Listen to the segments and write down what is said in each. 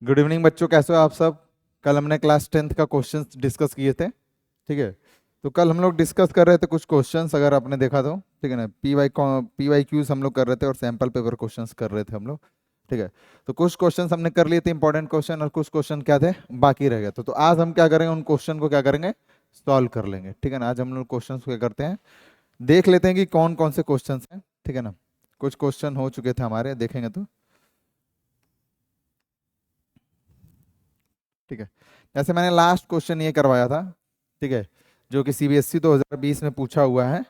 Good evening बच्चों, कैसे हो आप सब। कल हमने क्लास 10th का क्वेश्चंस डिस्कस किए थे। ठीक है। तो कल हम लोग डिस्कस कर रहे थे कुछ क्वेश्चंस, अगर आपने देखा तो। ठीक है ना, पी वाई क्यूज हम लोग कर रहे थे और सैम्पल पेपर क्वेश्चंस कर रहे थे हम लोग। ठीक है। तो कुछ क्वेश्चंस हमने कर लिए थे इंपॉर्टेंट क्वेश्चन, और कुछ क्वेश्चन क्या थे, बाकी रह गए थे। तो आज हम क्या करेंगे, उन क्वेश्चन को क्या करेंगे, सॉल्व कर लेंगे। ठीक है ना, आज हम लोग क्वेश्चन क्या करते हैं, देख लेते हैं कि कौन कौन से क्वेश्चन हैं। ठीक है ना, कुछ क्वेश्चन हो चुके थे हमारे, देखेंगे तो। ठीक है। जैसे मैंने लास्ट क्वेश्चन ये करवाया था, ठीक है, जो कि सीबीएसई 2020 में पूछा हुआ है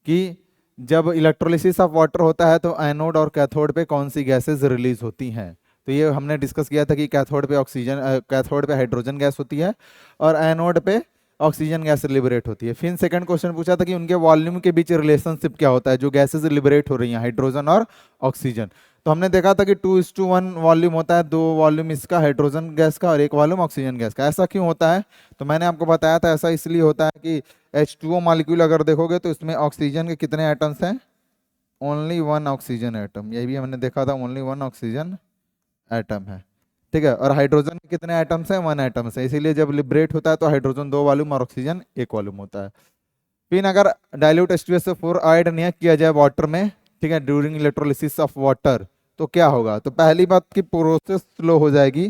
कि जब इलेक्ट्रोलिसिस ऑफ वाटर होता है तो एनोड और कैथोड पे कौन सी गैसेस रिलीज होती हैं। तो ये हमने डिस्कस किया था कि कैथोड पे ऑक्सीजन, कैथोड पे हाइड्रोजन गैस होती है और एनोड पे ऑक्सीजन गैस लिबरेट होती है। फिर सेकंड क्वेश्चन पूछा था कि उनके वॉल्यूम के बीच रिलेशनशिप क्या होता है, जो गैसेस लिबरेट हो रही हैं, हाइड्रोजन और ऑक्सीजन। तो हमने देखा था कि 2:1 वॉल्यूम होता है, 2 वॉल्यूम इसका हाइड्रोजन गैस का और 1 वॉल्यूम ऑक्सीजन गैस का। ऐसा क्यों होता है, तो मैंने आपको बताया था ऐसा इसलिए होता है कि H2O मॉलिक्यूल अगर देखोगे तो इसमें ऑक्सीजन के कितने एटम्स हैं, ओनली 1 ऑक्सीजन एटम। ये भी हमने देखा था, ओनली 1 ऑक्सीजन एटम है। ठीक है। और हाइड्रोजन के कितने एटम्स हैं, 1 एटम्स है। इसीलिए जब लिबरेट होता है तो हाइड्रोजन 2 वॉल्यूम और ऑक्सीजन 1 वॉल्यूम होता है। फिर अगर डाइल्यूट H2SO4 ऐड नहीं किया जाए वाटर में, ठीक है, ड्यूरिंग इलेक्ट्रोलिसिस ऑफ वाटर, तो क्या होगा। तो पहली बात की प्रोसेस स्लो हो जाएगी,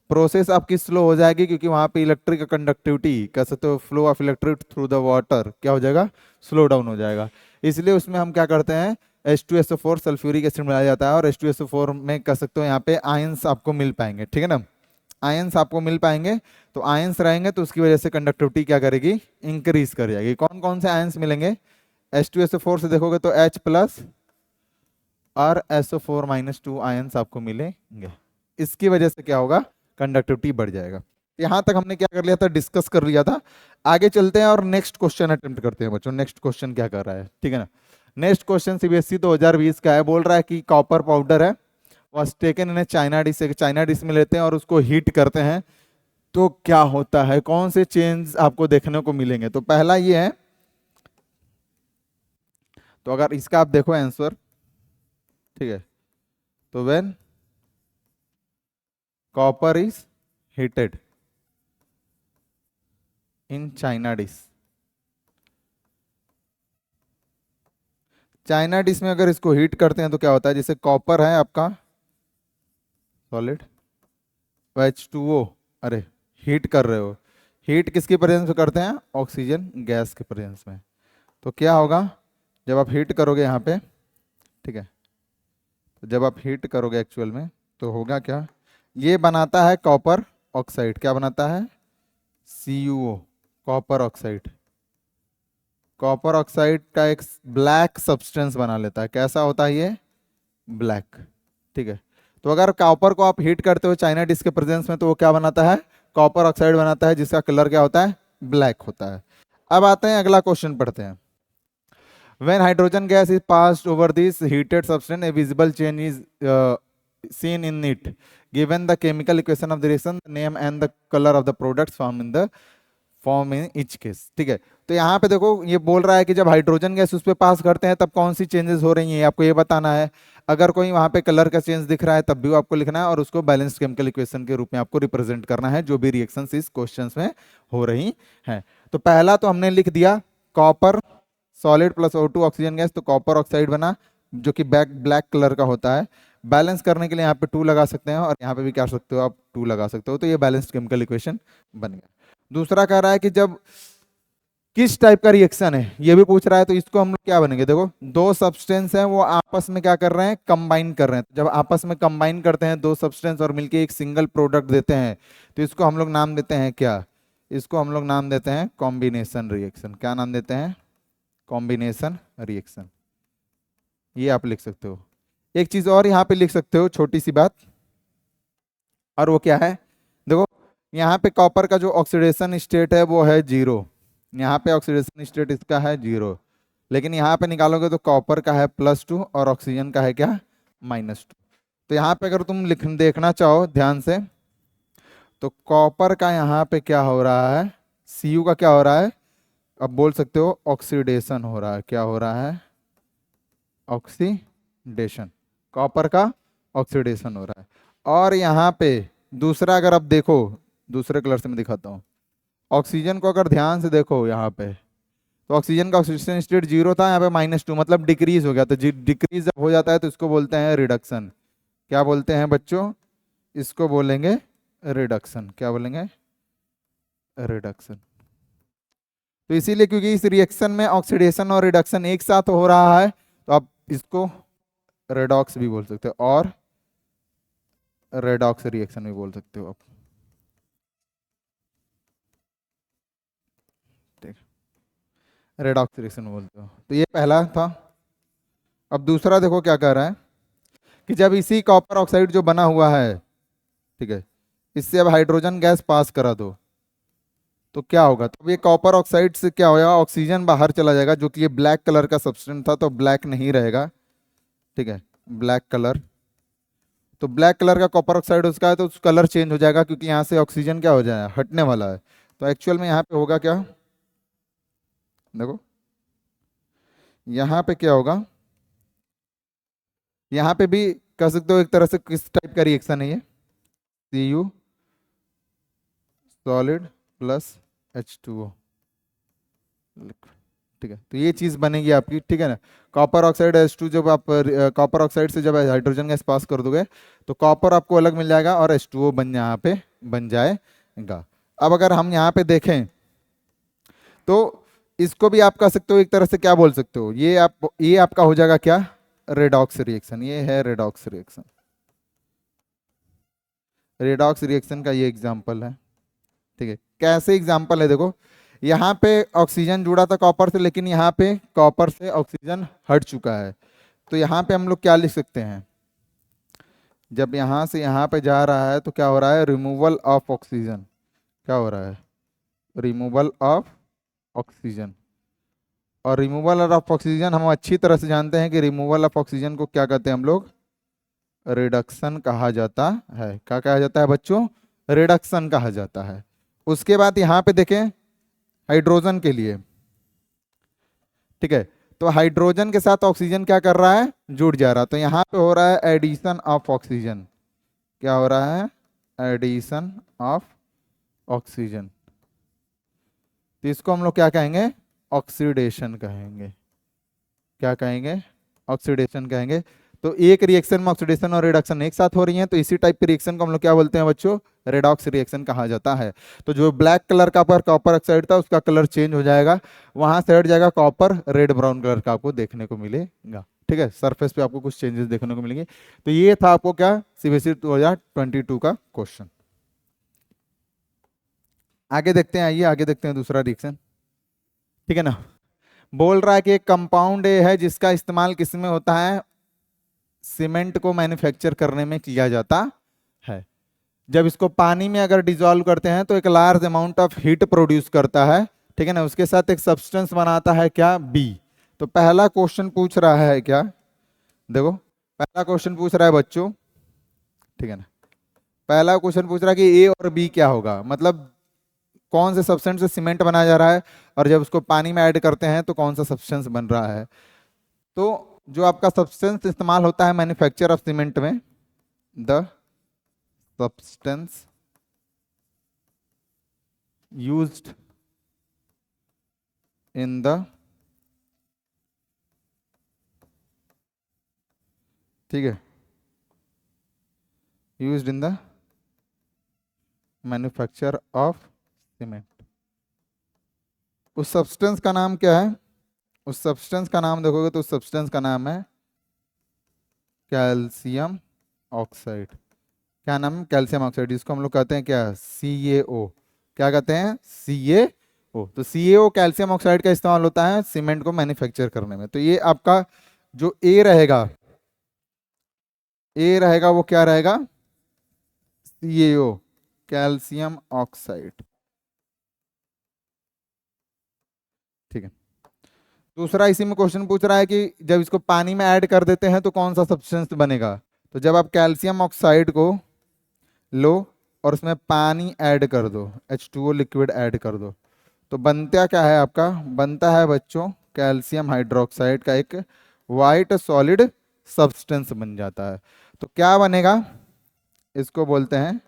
प्रोसेस आपकी स्लो हो जाएगी, क्योंकि वहां पे इलेक्ट्रिक कंडक्टिविटी कह सकते हो, flow of electric through the water क्या हो जाएगा, स्लो डाउन हो जाएगा। इसलिए उसमें हम क्या करते हैं, H2SO4 सल्फ्यूरिक एसिड मिलाया जाता है, और H2SO4 में कह सकते हो यहाँ पे आयंस आपको मिल पाएंगे। ठीक है ना, आयंस आपको मिल पाएंगे। तो आयंस रहेंगे तो उसकी वजह से कंडक्टिविटी क्या करेगी, इंक्रीज कर जाएगी। कौन कौन से आयंस मिलेंगे, H2SO4 से देखोगे तो H+ और SO4-2 आयंस आपको मिलेंगे। इसकी वजह से क्या होगा, कंडक्टिविटी बढ़ जाएगा। यहां तक हमने क्या कर लिया था, डिस्कस कर लिया था। आगे चलते हैं और नेक्स्ट क्वेश्चन अटेम्प्ट करते हैं बच्चों। नेक्स्ट क्वेश्चन क्या कर रहा है, ठीक है ना। नेक्स्ट क्वेश्चन सीबीएसई 2020 का है। बोल रहा है कि कॉपर पाउडर है, was taken in China dish, एक चाइना डिश में लेते हैं और उसको हीट करते हैं, तो क्या होता है, कौन से चेंज आपको देखने को मिलेंगे। तो पहला ये है, तो अगर इसका आप देखो आंसर, ठीक है, तो when copper is heated in China dish, China dish में अगर इसको हीट करते हैं तो क्या होता है, जैसे कॉपर है आपका सॉलिड, H2O, अरे हीट कर रहे हो, हीट किसके प्रेजेंस में करते हैं, ऑक्सीजन गैस के प्रेजेंस में। तो क्या होगा, जब आप हीट करोगे यहाँ पे, ठीक है, तो जब आप हीट करोगे एक्चुअल में, तो होगा क्या, ये बनाता है कॉपर ऑक्साइड। क्या बनाता है, CuO, copper oxide. Copper oxide का एक ब्लैक सब्सटेंस बना लेता है। कैसा होता है ये, ब्लैक। ठीक है। तो अगर कॉपर को आप हीट करते हो चाइना डिश के प्रेजेंस में, तो वो क्या बनाता है, कॉपर ऑक्साइड बनाता है, जिसका कलर क्या होता है, ब्लैक होता है। अब आते हैं अगला क्वेश्चन पढ़ते हैं। When hydrogen gas is passed over this heated substance, a visible change is seen in it. Given the chemical equation of the reaction, the name and the color of the products formed in the form in each case. ठीक है। तो यहाँ पे देखो, ये बोल रहा है कि जब हाइड्रोजन गैस उस पर पास करते हैं तब कौन सी चेंजेस हो रही हैं, आपको ये बताना है। अगर कोई वहां पे कलर का चेंज दिख रहा है तब भी आपको लिखना है, और उसको बैलेंस्ड केमिकल इक्वेशन के रूप में आपको रिप्रेजेंट करना है, जो भी रिएक्शंस इस क्वेश्चंस में हो रही हैं। तो पहला तो हमने लिख दिया, copper solid plus O2 oxygen gas, तो कॉपर ऑक्साइड बना, जो कि ब्लैक कलर का होता है। बैलेंस करने के लिए यहाँ पे 2 लगा सकते हैं, और यहाँ पे भी क्या कर सकते हो आप, 2 लगा सकते हो। तो ये बैलेंस्ड केमिकल इक्वेशन बन गया। दूसरा कह रहा है कि जब किस टाइप का रिएक्शन है, ये भी पूछ रहा है। तो इसको हम लोग क्या बनेंगे, देखो 2 सब्सटेंस हैं, वो आपस में क्या कर रहे हैं, कंबाइन कर रहे हैं। जब आपस में कंबाइन करते हैं 2 सब्सटेंस और मिलके एक सिंगल प्रोडक्ट देते हैं, तो इसको हम लोग नाम देते हैं क्या, इसको हम लोग नाम देते हैं कॉम्बिनेशन रिएक्शन। क्या नाम देते हैं, कॉम्बिनेशन रिएक्शन। ये आप लिख सकते हो। एक चीज और यहाँ पे लिख सकते हो, छोटी सी बात, और वो क्या है, देखो यहाँ पे कॉपर का जो ऑक्सीडेशन स्टेट है वो है 0, यहाँ पे ऑक्सीडेशन स्टेट इसका है 0, लेकिन यहाँ पे निकालोगे तो कॉपर का है +2 और ऑक्सीजन का है क्या, -2। तो यहाँ पे अगर तुम लिख देखना चाहो ध्यान से, तो कॉपर का यहाँ पे क्या हो रहा है, Cu का क्या हो रहा है, अब बोल सकते हो ऑक्सीडेशन हो रहा है। क्या हो रहा है, ऑक्सीडेशन, कॉपर का ऑक्सीडेशन हो रहा है। और यहाँ पे दूसरा अगर आप देखो, दूसरे कलर से मैं दिखाता हूँ, ऑक्सीजन को अगर ध्यान से देखो यहाँ पे, तो ऑक्सीजन का ऑक्सीजन स्टेट 0 था, यहाँ पे -2 मतलब डिक्रीज हो गया। तो डिक्रीज जब हो जाता है तो इसको बोलते हैं रिडक्शन। क्या बोलते हैं बच्चों? इसको बोलेंगे रिडक्शन। क्या बोलेंगे? रिडक्शन। तो इसीलिए क्योंकि इस रिएक्शन में ऑक्सीडेशन और रिडक्शन एक साथ हो रहा है, तो आप इसको रेडॉक्स भी बोल सकते हो और रेडॉक्स रिएक्शन भी बोल सकते हो आप। ठीक, रेडॉक्स रिएक्शन बोलते हो। तो ये पहला था। अब दूसरा देखो क्या कह रहा है कि जब इसी कॉपर ऑक्साइड जो बना हुआ है, ठीक है, इससे अब हाइड्रोजन गैस पास करा दो तो क्या होगा? तो ये कॉपर ऑक्साइड से क्या होगा? ऑक्सीजन बाहर चला जाएगा, जो कि ये ब्लैक कलर का सब्सटेंस था, तो ब्लैक नहीं रहेगा। ठीक है, ब्लैक कलर। तो ब्लैक कलर का कॉपर ऑक्साइड उसका है, तो उस कलर चेंज हो जाएगा क्योंकि यहाँ से ऑक्सीजन क्या हो जाएगा? हटने वाला है। तो एक्चुअल में यहाँ पे होगा क्या? देखो यहाँ पे क्या होगा, यहाँ पे भी कह सकते हो एक तरह से किस टाइप का रिएक्शन है ये? Cu solid plus H2O liquid. ठीक है, तो ये चीज बनेगी आपकी। ठीक है ना, कॉपर ऑक्साइड H2, जब आप कॉपर ऑक्साइड से जब हाइड्रोजन गैस पास कर दोगे तो कॉपर आपको अलग मिल जाएगा और H2O बन यहाँ पे बन जाएगा। अब अगर हम यहाँ पे देखें तो इसको भी आप कह सकते हो एक तरह से, क्या बोल सकते हो, ये आपका हो जाएगा क्या? Redox reaction. ये है रेडॉक्स रिएक्शन। रेडॉक्स रिएक्शन का ये एग्जांपल है। ठीक है, कैसे एग्जांपल है? देखो यहाँ पे ऑक्सीजन जुड़ा था कॉपर से, लेकिन यहाँ पे कॉपर से ऑक्सीजन हट चुका है। तो यहाँ पे हम लोग क्या लिख सकते हैं? जब यहाँ से यहाँ पे जा रहा है तो क्या हो रहा है? Removal of oxygen. क्या हो रहा है? Removal of oxygen. और रिमूवल ऑफ ऑक्सीजन हम अच्छी तरह से जानते हैं कि रिमूवल ऑफ ऑक्सीजन को क्या कहते हैं हम लोग? रिडक्शन कहा जाता है। क्या कहा जाता है बच्चों? रिडक्शन कहा जाता है। उसके बाद यहाँ पे देखें हाइड्रोजन के लिए, ठीक है, तो हाइड्रोजन के साथ ऑक्सीजन क्या कर रहा है? जुड़ जा रहा है। तो यहाँ पे हो रहा है एडिशन ऑफ ऑक्सीजन। क्या हो रहा है? Addition of oxygen. तो इसको हम लोग क्या कहेंगे? ऑक्सीडेशन कहेंगे। क्या कहेंगे? ऑक्सीडेशन कहेंगे। तो एक रिएक्शन में ऑक्सीडेशन और रिडक्शन एक साथ हो रही है, तो इसी टाइप के रिएक्शन को हम लोग क्या बोलते हैं बच्चों? रेडॉक्स रिएक्शन कहा जाता है। तो जो ब्लैक कलर का पर कॉपर ऑक्साइड था उसका कलर चेंज हो जाएगा, वहां से हट जाएगा, कॉपर रेड ब्राउन कलर का आपको देखने को मिलेगा। ठीक है, सरफेस पे आपको कुछ चेंजेस देखने को मिलेंगे। तो ये था आपको क्या सीबीएसई 2022 का क्वेश्चन। आगे देखते हैं, आइए आगे देखते हैं दूसरा रिएक्शन। ठीक है ना, बोल रहा है कि एक कंपाउंड ए है जिसका इस्तेमाल किसमें होता है? सीमेंट को मैन्युफैक्चर करने में किया जाता है। जब इसको पानी में अगर डिजोल्व करते हैं तो एक large amount of heat produce करता है। ठीक है ना, उसके साथ एक सब्सटेंस बनाता है क्या? बी। तो पहला क्वेश्चन पूछ रहा है क्या? देखो पहला क्वेश्चन पूछ रहा है बच्चों, ठीक है ना, पहला क्वेश्चन पूछ रहा है कि ए और बी क्या होगा, मतलब कौन से सब्सटेंस से सीमेंट बनाया जा रहा है और जब उसको पानी में ऐड करते हैं तो कौन सा सब्सटेंस बन रहा है। तो जो आपका सब्सटेंस इस्तेमाल होता है मैन्युफैक्चर ऑफ सीमेंट में, the substance used in the, ठीक है, used in the manufacture of cement, उस सब्सटेंस का नाम क्या है? उस सब्सटेंस का नाम देखोगे तो उस सब्सटेंस का नाम है कैल्शियम ऑक्साइड। क्या नाम? Calcium oxide. इसको हम लोग कहते हैं क्या? CaO। क्या कहते हैं? CaO। तो CaO कैल्शियम ऑक्साइड का इस्तेमाल होता है सीमेंट को मैन्युफैक्चर करने में। तो ये आपका जो ए रहेगा, ए रहेगा वो क्या रहेगा? CaO, calcium oxide. ठीक है, दूसरा इसी में क्वेश्चन पूछ रहा है कि जब इसको पानी में ऐड कर देते हैं तो कौन सा सब्सटेंस बनेगा। तो जब आप कैल्शियम ऑक्साइड को लो और उसमें पानी ऐड कर दो, H2O लिक्विड ऐड कर दो, तो बनता क्या है आपका? बनता है बच्चों कैल्शियम हाइड्रोक्साइड का एक वाइट सॉलिड सब्सटेंस बन जाता है। तो क्या बनेगा? इसको बोलते हैं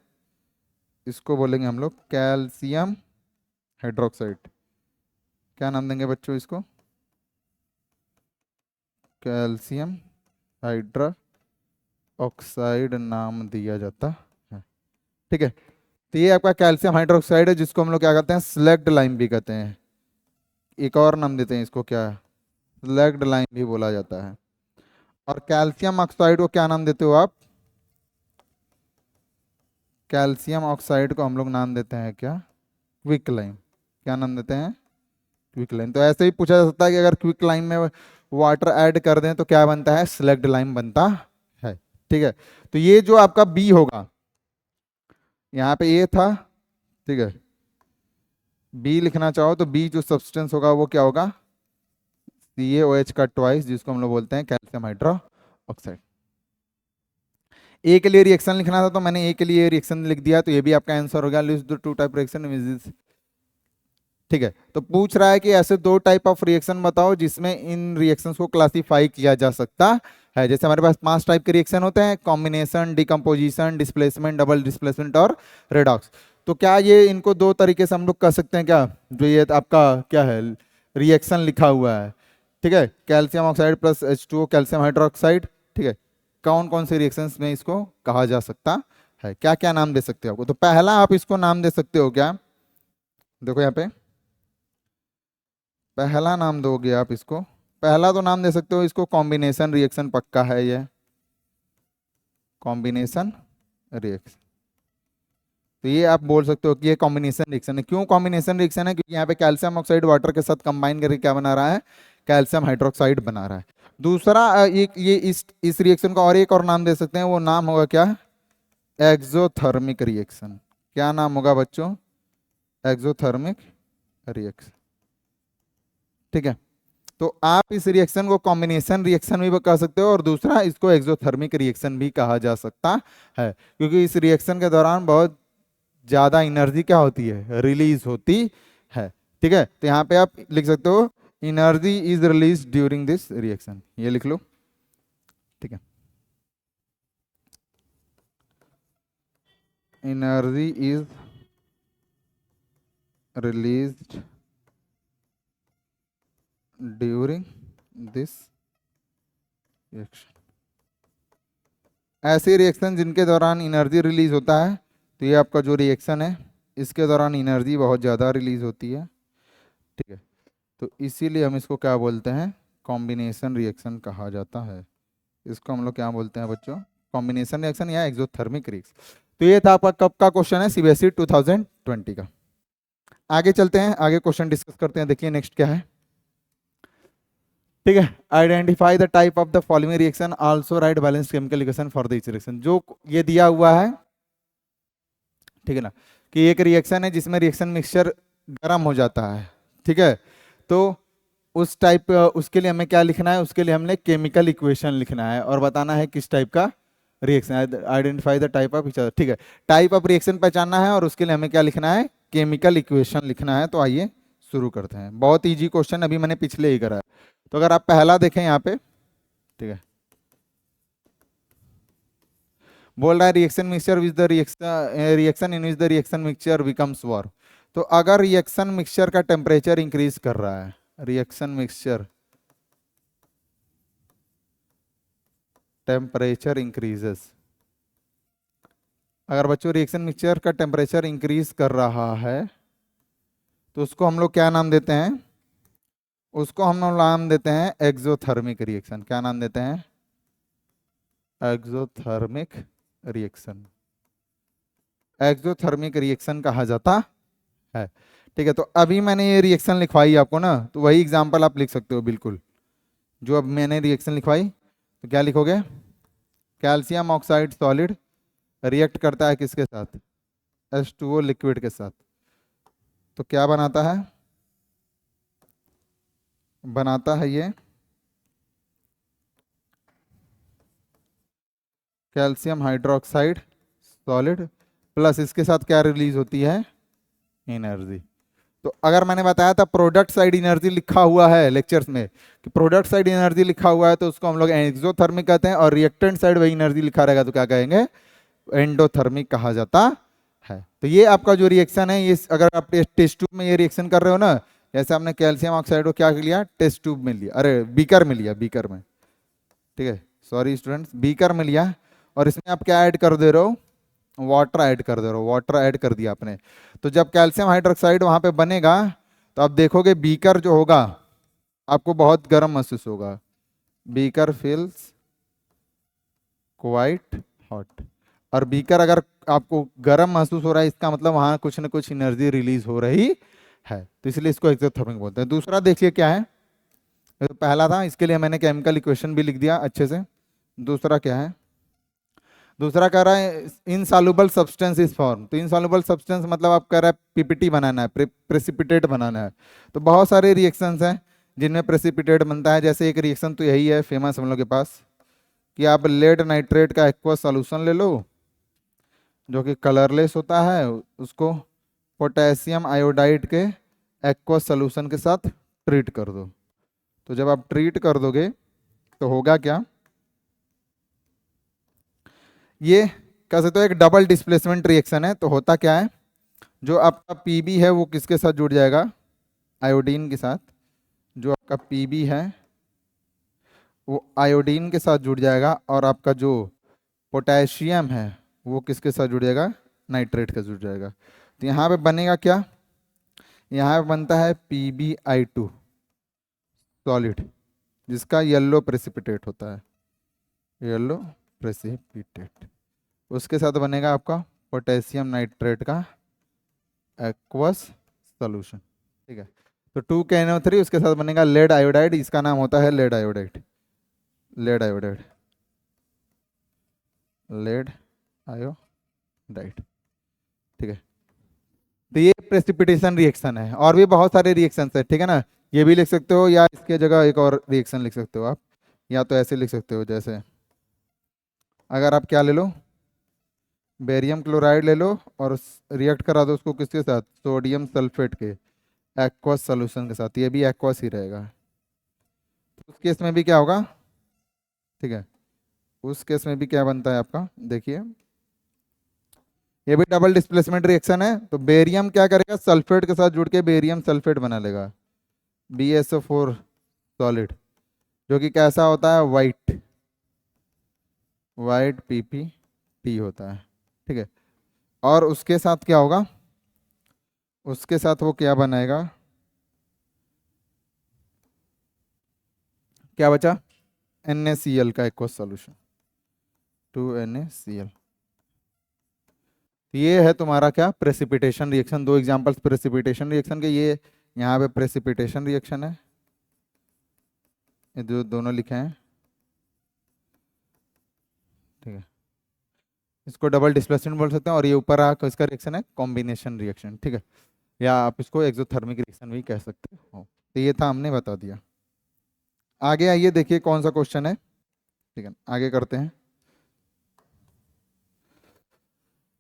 इसको बोलेंगे हम लोग कैल्शियम हाइड्रोक्साइड। क्या नाम देंगे बच्चों इसको? कैल्शियम हाइड्रो ऑक्साइड नाम दिया जाता है। ठीक है, तो ये आपका कैल्शियम हाइड्रोक्साइड है, जिसको हम लोग क्या कहते हैं, स्लैग्ड लाइम भी कहते हैं। एक और नाम देते हैं इसको, क्या? स्लैग्ड लाइम भी बोला जाता है। और कैल्शियम ऑक्साइड को क्या नाम देते हो आप? कैल्शियम ऑक्साइड को हम लोग नाम देते हैं क्या? Quick lime. क्या नाम देते हैं? Quick lime. तो ऐसे ही पूछा जा सकता है कि अगर क्विक लाइम में वाटर ऐड कर दें तो क्या बनता है? स्लैग्ड लाइम बनता है। ठीक है, तो ये जो आपका बी होगा, यहाँ पे ए था, ठीक है, बी लिखना चाहो तो बी जो सब्सटेंस होगा वो क्या होगा? CaOH का ट्वाइस, जिसको हम लोग बोलते हैं कैल्शियम हाइड्रो ऑक्साइड। ए के लिए रिएक्शन लिखना था तो मैंने ए के लिए रिएक्शन लिख दिया, तो ये भी आपका आंसर हो गया। List the two type reaction. ठीक है, तो पूछ रहा है कि ऐसे दो टाइप ऑफ रिएक्शन बताओ जिसमें इन रिएक्शंस को क्लासिफाई किया जा सकता है। जैसे हमारे पास 5 टाइप के रिएक्शन होते हैं: combination, decomposition, displacement, double displacement और रेडॉक्स। तो क्या ये इनको दो तरीके से हम लोग कर सकते हैं क्या? जो ये आपका क्या है रिएक्शन लिखा हुआ है, ठीक है, calcium oxide plus H2O calcium hydroxide, ठीक है, कौन कौन से रिएक्शंस में इसको कहा जा सकता है? क्या क्या नाम दे सकते हो आपको? तो पहला आप इसको नाम दे सकते हो क्या? देखो यहाँ पे पहला नाम दोगे आप इसको, पहला तो नाम दे सकते हो इसको कॉम्बिनेशन रिएक्शन, पक्का है ये कॉम्बिनेशन रिएक्शन। तो ये आप बोल सकते हो कि ये कॉम्बिनेशन रिएक्शन है। क्यों कॉम्बिनेशन रिएक्शन है? क्योंकि यहाँ पे कैल्शियम ऑक्साइड वाटर के साथ कंबाइन करके क्या बना रहा है? कैल्शियम हाइड्रोक्साइड बना रहा है। दूसरा एक ये इस रिएक्शन का और एक और नाम दे सकते हैं, वो नाम होगा क्या? Exothermic reaction. क्या नाम होगा बच्चों? Exothermic reaction. ठीक है, तो आप इस रिएक्शन को कॉम्बिनेशन रिएक्शन भी कह सकते हो, और दूसरा इसको एक्सोथर्मिक रिएक्शन भी कहा जा सकता है, क्योंकि इस रिएक्शन के दौरान बहुत ज्यादा एनर्जी क्या होती है? रिलीज होती है। ठीक है, तो यहाँ पे आप लिख सकते हो energy is release during this reaction, ये लिख लो। ठीक है, energy is released during this reaction. ऐसे रिएक्शन जिनके दौरान एनर्जी रिलीज होता है, तो ये आपका जो रिएक्शन है इसके दौरान एनर्जी बहुत ज़्यादा रिलीज होती है। ठीक है, तो इसीलिए हम इसको क्या बोलते हैं? कॉम्बिनेशन रिएक्शन कहा जाता है। इसको हम लोग क्या बोलते हैं बच्चों? कॉम्बिनेशन रिएक्शन या एक्सोथर्मिक रिएक्शन। तो ये था आपका कब का क्वेश्चन है? CBSE 2020 का। आगे चलते हैं, आगे क्वेश्चन डिस्कस करते हैं। देखिए नेक्स्ट क्या है। ठीक है, identify the type of the following reaction, also right balance chemical equation for the each reaction. जो ये दिया हुआ है, ठीक है ना, कि एक रिएक्शन है जिसमें रिएक्शन मिक्सचर गर्म हो जाता है, ठीक है, तो उस टाइप उसके लिए हमें क्या लिखना है? उसके लिए हमने केमिकल इक्वेशन लिखना है और बताना है किस टाइप का reaction. Identify the type of each other. ठीक है, टाइप ऑफ रिएक्शन पहचानना है और उसके लिए हमें क्या लिखना है? केमिकल इक्वेशन लिखना है। तो आइए शुरू करते हैं। बहुत इजी क्वेश्चन, अभी मैंने पिछले ही करा है। तो अगर आप पहला देखें यहाँ पे, ठीक है, बोल रहा है reaction mixture with the reaction in which the reaction mixture becomes warm. तो अगर रिएक्शन मिक्सचर का टेम्परेचर इंक्रीज कर रहा है, रिएक्शन मिक्सचर टेम्परेचर इंक्रीजेस, अगर बच्चों रिएक्शन मिक्सचर का टेम्परेचर इंक्रीज कर रहा है तो उसको हम लोग क्या नाम देते हैं? उसको हम लोग नाम देते हैं एक्सोथर्मिक रिएक्शन। क्या नाम देते हैं? Exothermic reaction. एक्सोथर्मिक रिएक्शन कहा जाता है। ठीक है, तो अभी मैंने ये रिएक्शन लिखवाई आपको ना, तो वही एग्जांपल आप लिख सकते हो बिल्कुल। जो अब मैंने रिएक्शन लिखवाई, तो क्या लिखोगे? कैल्शियम ऑक्साइड सॉलिड रिएक्ट करता है किसके साथ? H2O लिक्विड के साथ। तो क्या बनाता है? बनाता है ये कैल्शियम हाइड्रोक्साइड सॉलिड, प्लस इसके साथ क्या रिलीज होती है? एनर्जी। तो अगर मैंने बताया था प्रोडक्ट साइड एनर्जी लिखा हुआ है लेक्चर्स में, कि प्रोडक्ट साइड एनर्जी लिखा हुआ है तो उसको हम लोग एक्सोथर्मिक कहते हैं, और रिएक्टेंट साइड वही एनर्जी लिखा रहेगा तो क्या कहेंगे? एंडोथर्मिक कहा जाता है। तो ये आपका जो रिएक्शन है, ये अगर आप टेस्ट ट्यूब में ये रिएक्शन कर रहे हो ना, जैसे आपने कैल्शियम ऑक्साइड को क्या लिया, टेस्ट ट्यूब में लिया, अरे बीकर में लिया, बीकर में, ठीक है, सॉरी स्टूडेंट्स, बीकर में लिया, और इसमें आप क्या ऐड कर दे रहे हो, वाटर ऐड कर दे रहे हो, वाटर ऐड कर दिया आपने। तो जब कैल्शियम हाइड्रोक्साइड वहां पे बनेगा तो आप देखोगे बीकर जो होगा आपको बहुत गर्म महसूस होगा, बीकर फील्स क्वाइट हॉट। और बीकर अगर आपको गर्म महसूस हो रहा है, इसका मतलब वहां कुछ ना कुछ एनर्जी रिलीज हो रही है, तो इसलिए इसको एक्सोथर्मिक बोलते हैं। दूसरा देखिए क्या है, तो पहला था, इसके लिए मैंने केमिकल इक्वेशन भी लिख दिया अच्छे से। दूसरा क्या है, दूसरा कह रहा है इनसॉल्युबल सब्सटेंस इज फॉर्म। तो इनसॉल्युबल सब्सटेंस मतलब आप कह रहा है पीपीटी बनाना है, प्रेसिपिटेट बनाना है। तो बहुत सारे रिएक्शंस हैं जिनमें प्रेसिपिटेट बनता है। जैसे एक रिएक्शन तो यही है फेमस हम लोग के पास, कि आप लेड नाइट्रेट का एक्वस सॉल्यूशन ले लो जो कि कलरलेस होता है, उसको पोटेशियम आयोडाइड के एक्वस सॉल्यूशन के साथ ट्रीट कर दो। तो जब आप ट्रीट कर दोगे तो होगा क्या, ये कह सकते हो एक डबल डिस्प्लेसमेंट रिएक्शन है। तो होता क्या है, जो आपका पीबी है वो किसके साथ जुड़ जाएगा, आयोडीन के साथ। जो आपका पीबी है वो आयोडीन के साथ जुड़ जाएगा, और आपका जो पोटेशियम है वो किसके साथ जुड़ जाएगा, नाइट्रेट का जुड़ जाएगा। तो यहाँ पे बनेगा क्या, यहाँ पे बनता है PbI2 सॉलिड, जिसका येलो प्रेसिपिटेट होता है, येलो प्रेसिपिटेट। उसके साथ बनेगा आपका पोटेशियम नाइट्रेट का एक्वस सॉल्यूशन, ठीक है। तो 2KNO3, उसके साथ बनेगा लेड आयोडाइड, इसका नाम होता है lead iodide, lead iodide, lead iodide, ठीक है। तो ये प्रेसिपिटेशन रिएक्शन है, और भी बहुत सारे रिएक्शंस है, ठीक है ना। ये भी लिख सकते हो, या इसके जगह एक और रिएक्शन लिख सकते हो आप, या तो ऐसे लिख सकते हो, जैसे अगर आप क्या ले लो, बेरियम क्लोराइड ले लो और रिएक्ट करा दो उसको किसके साथ, सोडियम सल्फेट के एक्वस सॉल्यूशन के साथ, ये भी एक्वस ही रहेगा। उस केस में भी क्या होगा, ठीक है, उस केस में भी क्या बनता है आपका, देखिए ये भी डबल डिस्प्लेसमेंट रिएक्शन है। तो बेरियम क्या करेगा, सल्फेट के साथ जुड़ के बेरियम सल्फेट बना लेगा, BSO4 सॉलिड, जो कि कैसा होता है, वाइट, वाइट PPT होता है, ठीक है। और उसके साथ क्या होगा, उसके साथ वो क्या बनाएगा, क्या बचा, NaCl का एक्वस सॉल्यूशन, 2NaCl। ये है तुम्हारा क्या, प्रेसिपिटेशन रिएक्शन। दो एग्जांपल्स प्रेसिपिटेशन रिएक्शन के, ये यहाँ पे प्रेसिपिटेशन रिएक्शन है, ये जो दोनों लिखे हैं, ठीक है। इसको डबल डिस्प्लेसमेंट बोल सकते हैं, और ये ऊपर आ इसका रिएक्शन है कॉम्बिनेशन रिएक्शन, ठीक है, या आप इसको एक्सोथर्मिक रिएक्शन भी कह सकते हो। तो ये था, हमने बता दिया। आगे आइए देखिए कौन सा क्वेश्चन है, ठीक है, आगे करते हैं।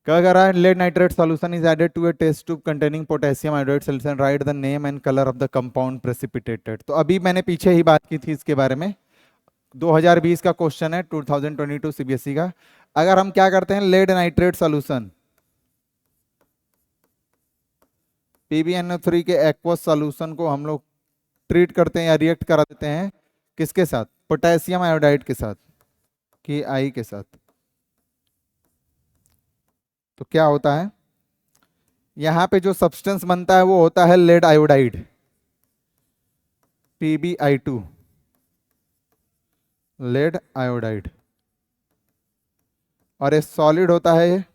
क्या कह रहा है, lead nitrate solution is added to a test tube containing potassium iodide solution, write the name and colour of the compound precipitated. तो अभी मैंने पीछे ही बात की थी इसके बारे में, 2020 का क्वेश्चन है, 2022 CBSE का। अगर हम क्या करते हैं, लेड नाइट्रेट सॉल्यूशन PbNO3 के एक्वस सॉल्यूशन को हम लोग ट्रीट करते हैं या रिएक्ट करा देते हैं किसके साथ, पोटेशियम आयोडाइड के साथ, KI के साथ। तो क्या होता है, यहां पे जो सब्सटेंस बनता है वो होता है lead iodide, PbI2, lead iodide. और ये सॉलिड होता है,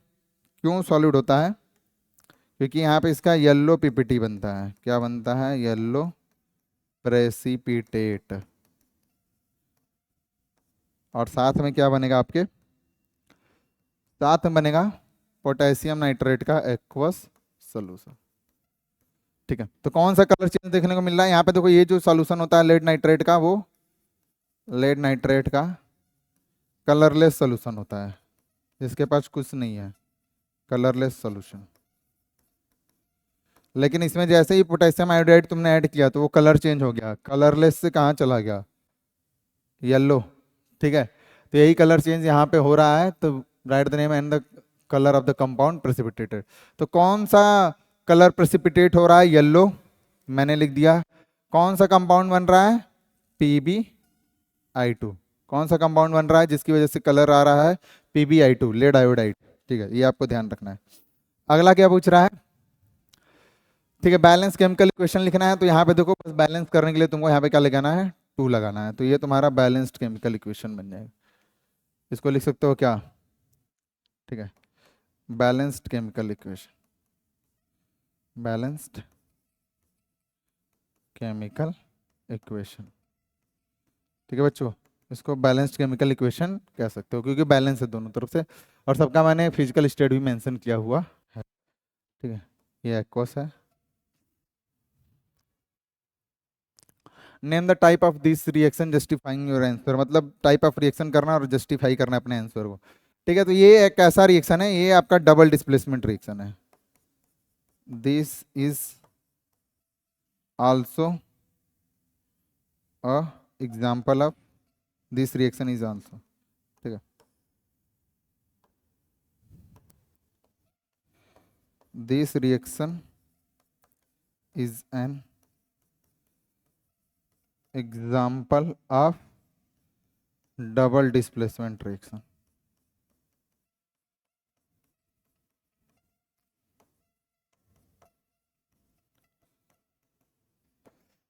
क्यों सॉलिड होता है, क्योंकि यहाँ पे इसका येलो PPT बनता है, क्या बनता है, येलो प्रेसिपिटेट। और साथ में क्या बनेगा आपके, साथ में बनेगा पोटेशियम नाइट्रेट का एक्वस सॉल्यूशन, ठीक है। तो कौन सा कलर चेंज देखने को मिल रहा है, यहाँ पे देखो, ये जो सॉल्यूशन होता है लेड नाइट्रेट का, वो लेड नाइट्रेट का कलरलेस सॉल्यूशन होता है, जिसके पास कुछ नहीं है, कलरलेस सॉल्यूशन। लेकिन इसमें जैसे ही पोटेशियम आयोडाइड तुमने ऐड किया तो वो कलर चेंज हो गया, कलरलेस से कहाँ चला गया, येलो, ठीक है। तो यही कलर चेंज यहाँ पे हो रहा है, तो right the name and the colour of the compound precipitated. तो कौन सा कलर प्रेसिपिटेट हो रहा है? येलो, मैंने लिख दिया। कौन सा कंपाउंड बन रहा है? PbI2। कौन सा कंपाउंड बन रहा है जिसकी वजह से कलर आ रहा है? PbI2, lead iodide. ठीक है, ये आपको ध्यान रखना है। अगला क्या पूछ रहा है? ठीक है, बैलेंस केमिकल इक्वेशन लिखना है। तो यहाँ पे देखो, बस बैलेंस करने के लिए तुमको यहाँ पे क्या लगाना है? 2 लगाना है। तो ये तुम्हारा बैलेंस्ड केमिकल इक्वेशन बन जाएगा। इसको लिख सकते हो क्या? ठीक है, balanced chemical equation, balanced chemical equation. ठीक है बच्चों, इसको बैलेंस्ड केमिकल इक्वेशन कह सकते हो क्योंकि बैलेंस है दोनों तरफ से, और सबका मैंने फिजिकल स्टेट भी मेंशन किया हुआ है। ठीक है, ये एक्वस है। Name the type of this reaction justifying your answer, मतलब टाइप ऑफ रिएक्शन करना और जस्टिफाई करना अपने आंसर को। ठीक है, तो ये एक ऐसा रिएक्शन है, ये आपका डबल डिस्प्लेसमेंट रिएक्शन है। This is also a example of this reaction is also. ठीक है, this reaction is an example of double displacement reaction.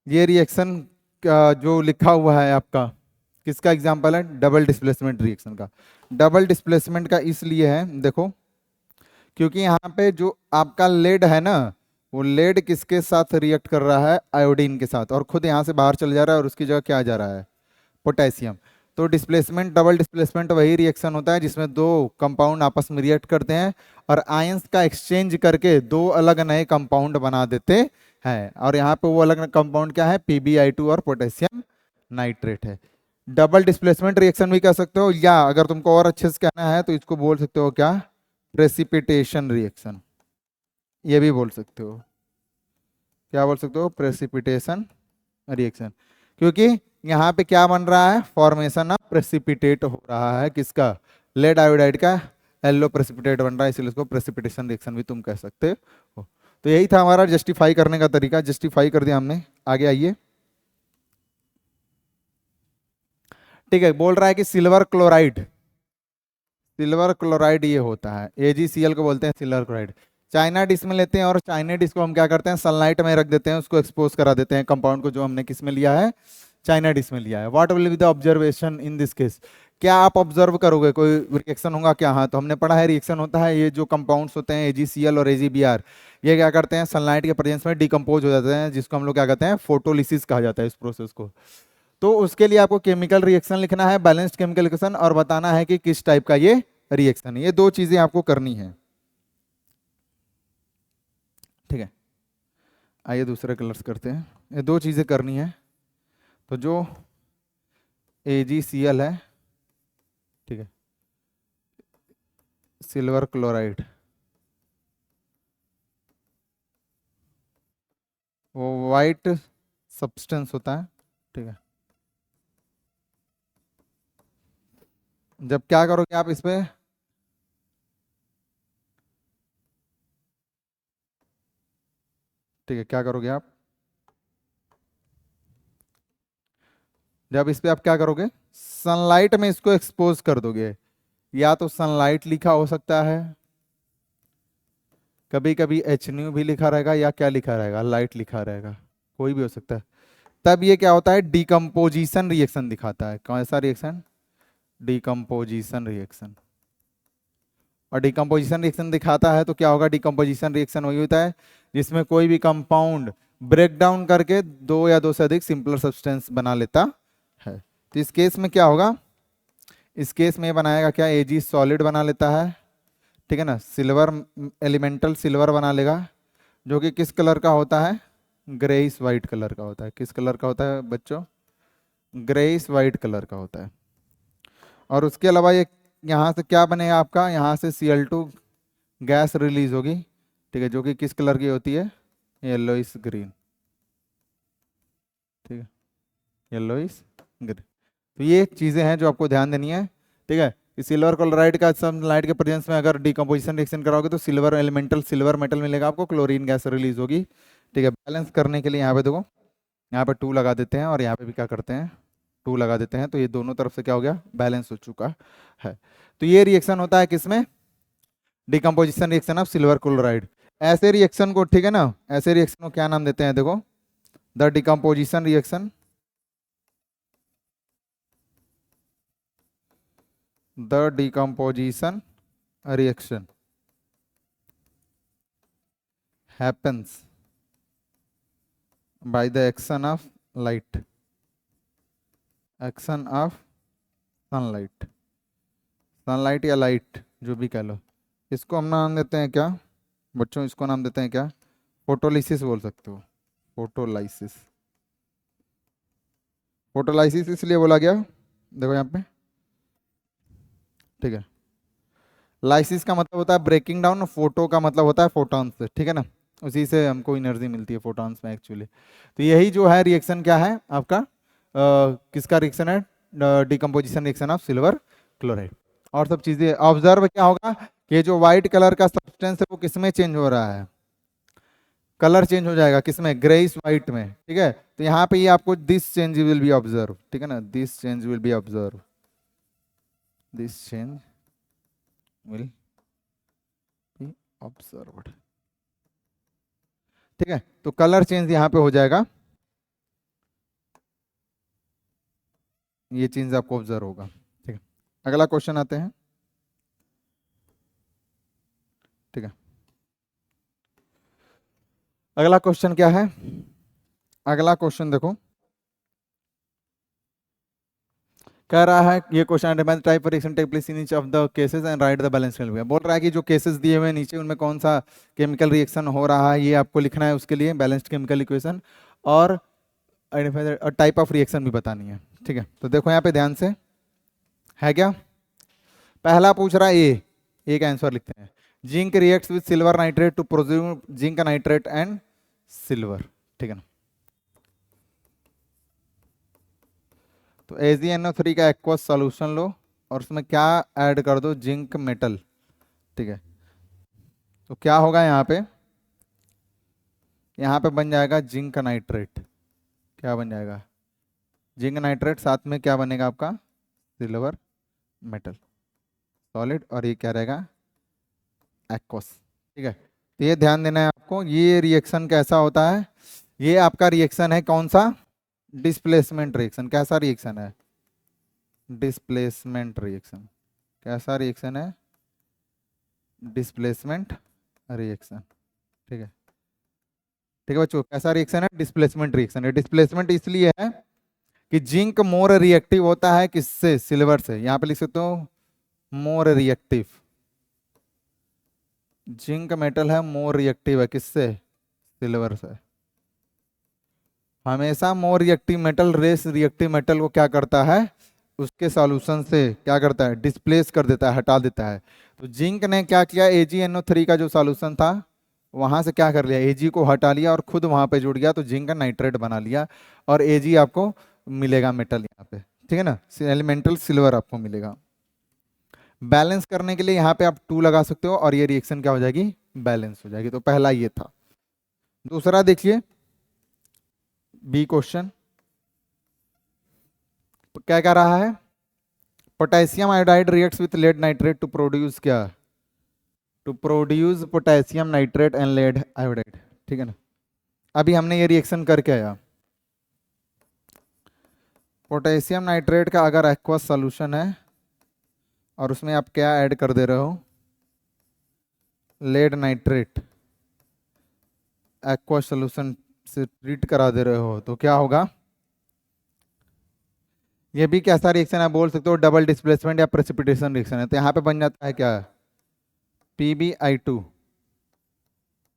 ये रिएक्शन जो लिखा हुआ है आपका, किसका एग्जाम्पल है? डबल डिस्प्लेसमेंट रिएक्शन का। डबल डिस्प्लेसमेंट का इसलिए है, देखो, क्योंकि यहाँ पे जो आपका लेड है ना, वो लेड किसके साथ रिएक्ट कर रहा है? आयोडीन के साथ, और खुद यहाँ से बाहर चल जा रहा है और उसकी जगह क्या आ जा रहा है? पोटेशियम। तो डिस्प्लेसमेंट, डबल डिस्प्लेसमेंट वही रिएक्शन होता है जिसमें दो कंपाउंड आपस में रिएक्ट करते हैं और आयंस का एक्सचेंज करके दो अलग नए कंपाउंड बना देते हैं। और यहाँ पे वो अलग कंपाउंड क्या है? PbI2 और पोटेशियम नाइट्रेट है। डबल डिस्प्लेसमेंट रिएक्शन भी कह सकते हो, या अगर तुमको और अच्छे से कहना है तो इसको बोल सकते हो क्या? Precipitation reaction. ये भी बोल सकते हो, क्या बोल सकते हो? Precipitation reaction. क्योंकि यहाँ पे क्या बन रहा है? फॉर्मेशन ऑफ प्रेसिपिटेट हो रहा है, किसका? लेड आयोडाइड का येलो प्रेसिपिटेट बन रहा है, इसलिए इसको प्रेसिपिटेशन रिएक्शन भी तुम कह सकते हो। तो यही था हमारा जस्टिफाई करने का तरीका, जस्टिफाई कर दिया हमने। आगे आइए। ठीक है, बोल रहा है कि सिल्वर क्लोराइड, सिल्वर क्लोराइड ये होता है, AgCl को बोलते हैं सिल्वर क्लोराइड। चाइना डिश में लेते हैं और चाइना डिश को हम क्या करते हैं? सनलाइट में रख देते हैं, उसको एक्सपोज करा देते हैं कंपाउंड को, जो हमने किस में लिया है? चाइना डिश में लिया है। What will be the observation in this case? क्या आप ऑब्जर्व करोगे? कोई रिएक्शन होगा क्या? हाँ, तो हमने पढ़ा है रिएक्शन होता है, ये जो कंपाउंड्स होते हैं AgCl और AgBr, ये क्या करते हैं? सनलाइट के प्रेजेंस में डिकम्पोज हो जाते हैं, जिसको हम लोग क्या कहते हैं? फोटोलिसिस कहा जाता है इस प्रोसेस को। तो उसके लिए आपको केमिकल रिएक्शन लिखना है, बैलेंस्ड केमिकल रिएक्शन, और बताना है कि किस टाइप का ये रिएक्शन है। ये दो चीजें आपको करनी है। ठीक है, आइए दूसरे कलर्स करते हैं। ये दो चीजें करनी है। तो जो AgCl है, ठीक है, सिल्वर क्लोराइड, वो वाइट सब्सटेंस होता है। ठीक है, जब क्या करोगे आप इस पे? ठीक है, क्या करोगे आप? जब इस पे आप क्या करोगे? सनलाइट में इसको एक्सपोज कर दोगे। या तो सनलाइट लिखा हो सकता है, कभी कभी HNU भी लिखा रहेगा, या क्या लिखा रहेगा? लाइट लिखा रहेगा, कोई भी हो सकता है। तब ये क्या होता है? डिकम्पोजिशन रिएक्शन दिखाता है। कौन सा रिएक्शन? Decomposition reaction. और डिकम्पोजिशन रिएक्शन दिखाता है तो क्या होगा? डिकम्पोजिशन रिएक्शन वही होता है जिसमें कोई भी कंपाउंड ब्रेक डाउन करके दो या दो से अधिक सिंपलर सब्सटेंस बना लेता है। तो इस केस में क्या होगा? इस केस में बनाएगा क्या? Ag सॉलिड बना लेता है, ठीक है ना, सिल्वर, एलिमेंटल सिल्वर बना लेगा, जो कि किस कलर का होता है? ग्रेइश वाइट कलर का होता है। किस कलर का होता है बच्चों? ग्रेइश वाइट कलर का होता है। और उसके अलावा ये यहाँ से क्या बनेगा आपका? यहाँ से Cl2 गैस रिलीज होगी, ठीक है, जो कि किस कलर की होती है? Yellowish green. ठीक है, येलोइश ग्रीन। तो ये चीज़ें हैं जो आपको ध्यान देनी है। ठीक है, सिल्वर क्लोराइड का सनलाइट के प्रेजेंस में अगर डिकम्पोजिशन रिएक्शन कराओगे तो सिल्वर एलिमेंटल सिल्वर मेटल मिलेगा आपको, क्लोरीन गैस रिलीज होगी। ठीक है, बैलेंस करने के लिए यहाँ पे देखो, यहाँ पे 2 लगा देते हैं और यहाँ पे भी क्या करते हैं 2 लगा देते हैं, तो ये दोनों तरफ से क्या हो गया, बैलेंस हो चुका है। तो ये रिएक्शन होता है किसमें, decomposition reaction of silver chloride. ऐसे रिएक्शन को, ठीक है ना, ऐसे रिएक्शन को क्या नाम देते हैं, देखो the decomposition reaction, the decomposition reaction happens by the action of light, action of sunlight, sunlight या लाइट जो भी कह लो। इसको हम नाम देते हैं क्या बच्चों, इसको नाम देते हैं क्या, फोटोलिसिस बोल सकते हो, फोटोलाइसिस। फोटोलाइसिस इसलिए बोला गया, देखो यहाँ पे, ठीक है, लाइसिस का मतलब होता है ब्रेकिंग डाउन, फोटो का मतलब होता है फोटॉन्स से, ठीक है ना, उसी से हमको एनर्जी मिलती है फोटॉन्स में एक्चुअली। तो यही जो है रिएक्शन क्या है आपका, किसका रिएक्शन है, decomposition reaction of silver chloride. और सब चीजें ऑब्जर्व क्या होगा कि जो व्हाइट कलर का सब्सटेंस है वो किसमें चेंज हो रहा है, कलर चेंज हो जाएगा किसमें, ग्रेइश व्हाइट में, ठीक है। तो यहाँ पे ये आपको this change will be observe, ठीक है ना, this change will be observe, this change will be observed, ठीक है। तो कलर चेंज यहाँ पे हो जाएगा, ये चेंज आपको ऑब्जर्व होगा, ठीक है। अगला क्वेश्चन आते हैं, ठीक है। अगला क्वेश्चन क्या है, अगला क्वेश्चन देखो, कह रहा है ये question, type reaction take place in each of the cases and write the balance chemical. बोल रहा है कि जो केसेस दिए हुए हैं नीचे उनमें कौन सा केमिकल रिएक्शन हो रहा है ये आपको लिखना है, उसके लिए बैलेंस्ड केमिकल इक्वेशन और टाइप ऑफ रिएक्शन भी बतानी है, ठीक है। तो देखो यहाँ पे ध्यान से, है क्या, पहला पूछ रहा है ए का आंसर लिखते हैं, zinc reacts with silver nitrate to produce zinc nitrate and silver, ठीक है ना। तो AgNO3 का एक्वस सॉल्यूशन लो और उसमें क्या ऐड कर दो, जिंक मेटल, ठीक है। तो क्या होगा यहाँ पे बन जाएगा जिंक नाइट्रेट, क्या बन जाएगा, जिंक नाइट्रेट, साथ में क्या बनेगा आपका, सिल्वर मेटल सॉलिड, और ये क्या रहेगा, एक्वस, ठीक है। तो ये ध्यान देना है आपको, ये रिएक्शन कैसा होता है, ये आपका रिएक्शन है कौन सा, डिस्प्लेसमेंट रिएक्शन। कैसा रिएक्शन है, डिस्प्लेसमेंट रिएक्शन, कैसा रिएक्शन है, डिस्प्लेसमेंट रिएक्शन, ठीक है, ठीक है बच्चों, कैसा रिएक्शन है, डिस्प्लेसमेंट रिएक्शन है। डिस्प्लेसमेंट इसलिए है कि जिंक मोर रिएक्टिव होता है किससे, सिल्वर से, यहां पे लिख सकते हो मोर रिएक्टिव, जिंक मेटल है मोर रिएक्टिव है किससे, सिल्वर से। हमेशा more reactive metal race reactive metal को क्या करता है, उसके सॉल्यूशन से क्या करता है, डिस्प्लेस कर देता है, हटा देता है। तो जिंक ने क्या किया, AgNO3 का जो सॉल्यूशन था वहां से क्या कर लिया, Ag को हटा लिया और खुद वहां पे जुड़ गया, तो जिंक का नाइट्रेट बना लिया, और Ag आपको मिलेगा मेटल यहाँ पे, ठीक है ना, एलिमेंटल सिल्वर आपको मिलेगा। बैलेंस करने के लिए यहाँ पे आप 2 लगा सकते हो और ये रिएक्शन क्या हो जाएगी, बैलेंस हो जाएगी। तो पहला ये था। दूसरा देखिए, बी क्वेश्चन क्या कह रहा है, potassium iodide reacts with lead nitrate to produce क्या, to produce potassium nitrate and lead iodide, ठीक है ना। अभी हमने ये रिएक्शन करके आया, पोटेशियम नाइट्रेट का अगर एक्वस सॉल्यूशन है और उसमें आप क्या ऐड कर दे रहे हो, लेड नाइट्रेट, एक्वस सॉल्यूशन से ट्रीट करा दे रहे हो, तो क्या होगा, ये भी कैसा रिएक्शन है बोल सकते हो, डबल डिस्प्लेसमेंट या प्रेसिपिटेशन रिएक्शन है। तो यहाँ पे बन जाता है क्या, PbI2,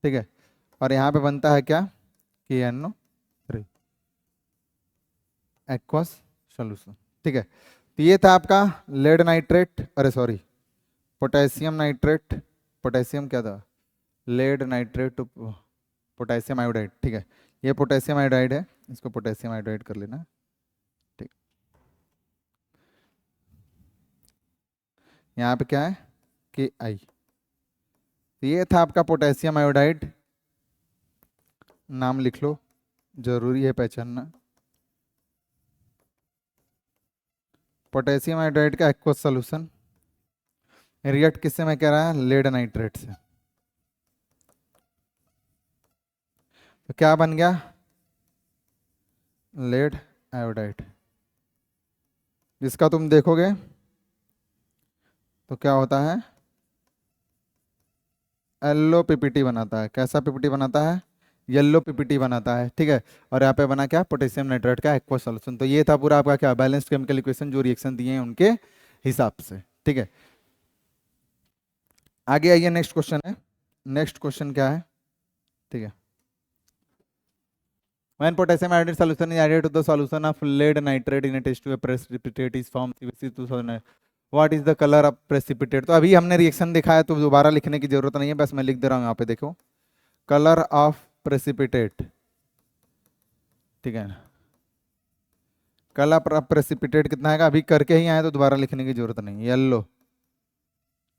ठीक है, और यहाँ पे बनता है क्या, KNO3 एक्वस सॉल्यूशन, ठीक है। तो ये था आपका लेड नाइट्रेट, अरे सॉरी पोटेशियम नाइट्रेट, पोटेशियम क्या था, lead nitrate to potassium iodide, ठीक है। ये पोटेशियम आयोडाइड है, इसको पोटेशियम आयोडाइड कर लेना, ठीक। यहाँ पे क्या है KI। ये था आपका पोटेशियम आयोडाइड, नाम लिख लो, जरूरी है पहचानना। पोटेशियम आयोडाइड का एक्वस सॉल्यूशन रिएक्ट किससे मैं कह रहा है, लेड नाइट्रेट से। तो क्या बन गया, लेड आयोडाइड। जिसका तुम देखोगे तो क्या होता है, येलो पीपीटी बनाता है। कैसा पीपीटी बनाता है, येलो पीपीटी बनाता है, ठीक है। और यहाँ पे बना क्या, पोटेशियम नाइट्रेट का एक्वस सॉल्यूशन। तो ये था पूरा आपका क्या, बैलेंस्ड केमिकल इक्वेशन, जो रिएक्शन दिए हैं उनके हिसाब से, ठीक है। आगे आइए, नेक्स्ट क्वेश्चन है। नेक्स्ट क्वेश्चन क्या है, ठीक है। When potassium iodide solution is added to the solution of lead nitrate in a test tube, a precipitate is formed, CVC 2009. What is the color of precipitate? तो अभी हमने reaction दिखा है, तो दोबारा लिखने की जरूरत नहीं है, बस मैं लिख दे रहा हूँ यहाँ पे, देखो कलर ऑफ प्रेसिपिटेट, ठीक है। कलर ऑफ प्रेसिपिटेट कितना है, अभी करके ही आए तो दोबारा लिखने की जरूरत नहीं। येलो,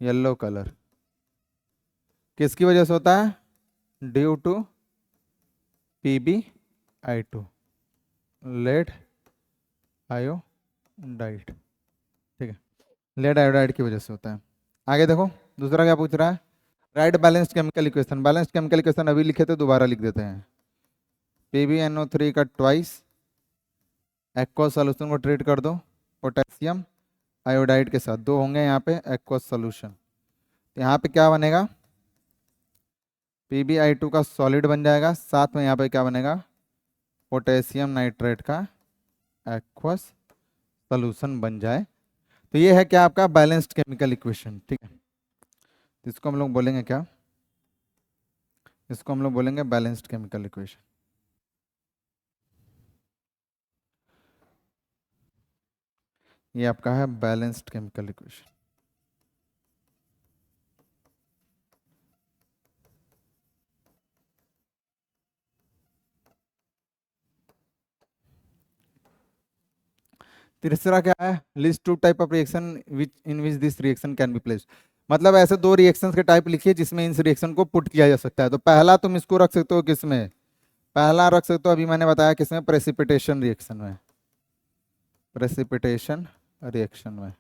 येलो कलर किसकी वजह से होता है, due to PbI2, lead iodide, ठीक है, लेड आयोडाइड की वजह से होता है। आगे देखो दूसरा क्या पूछ रहा है, right balanced chemical equation. Balanced chemical equation अभी लिखे थे, दोबारा लिख देते हैं। PbNO3 का ट्वाइस एक्वस सॉल्यूशन को ट्रीट कर दो पोटेशियम आयोडाइड के साथ, दो होंगे यहाँ पे एक्वस सॉल्यूशन। तो यहाँ पे क्या बनेगा, PbI2 का सॉलिड बन जाएगा, साथ में यहाँ पे क्या बनेगा, पोटेशियम नाइट्रेट का एक्वस सॉल्यूशन बन जाए। तो ये है क्या आपका बैलेंस्ड केमिकल इक्वेशन, ठीक है। इसको हम लोग बोलेंगे क्या, इसको हम लोग बोलेंगे बैलेंस्ड केमिकल इक्वेशन। ये आपका है बैलेंस्ड केमिकल इक्वेशन। तीसरा क्या है, list two type of reaction which in which this reaction can be placed. मतलब ऐसे दो रिएक्शंस के टाइप लिखिए जिसमें इस रिएक्शन को पुट किया जा सकता है। तो पहला तुम इसको रख सकते हो किसमें, पहला रख सकते हो, अभी मैंने बताया किसमें, प्रेसिपिटेशन रिएक्शन में, प्रेसिपिटेशन रिएक्शन में।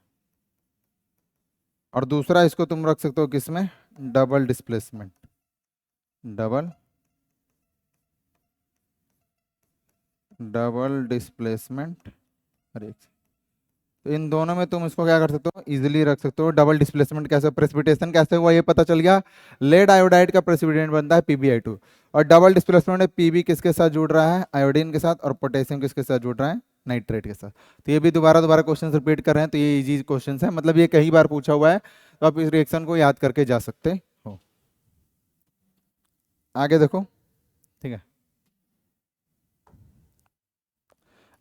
और दूसरा इसको तुम रख सकते हो किसमें, double displacement, double displacement reaction. तो इन दोनों में तुम इसको क्या कर सकते हो, इजीली रख सकते हो। डबल डिस्प्लेसमेंट कैसे, प्रेसिपिटेशन कैसे हुआ ये पता चल गया, लेड आयोडाइड का प्रेसिपिटेंट बनता है PbI2, और डबल डिस्प्लेसमेंट में Pb किसके साथ जुड़ रहा है, आयोडीन के साथ, और पोटेशियम किसके साथ जुड़ रहा है, नाइट्रेट के साथ। तो ये भी दोबारा दोबारा क्वेश्चन रिपीट कर रहे हैं, तो ये इजी क्वेश्चन है, मतलब ये कई बार पूछा हुआ है, तो आप इस रिएक्शन को याद करके जा सकते हो। आगे देखो, ठीक है।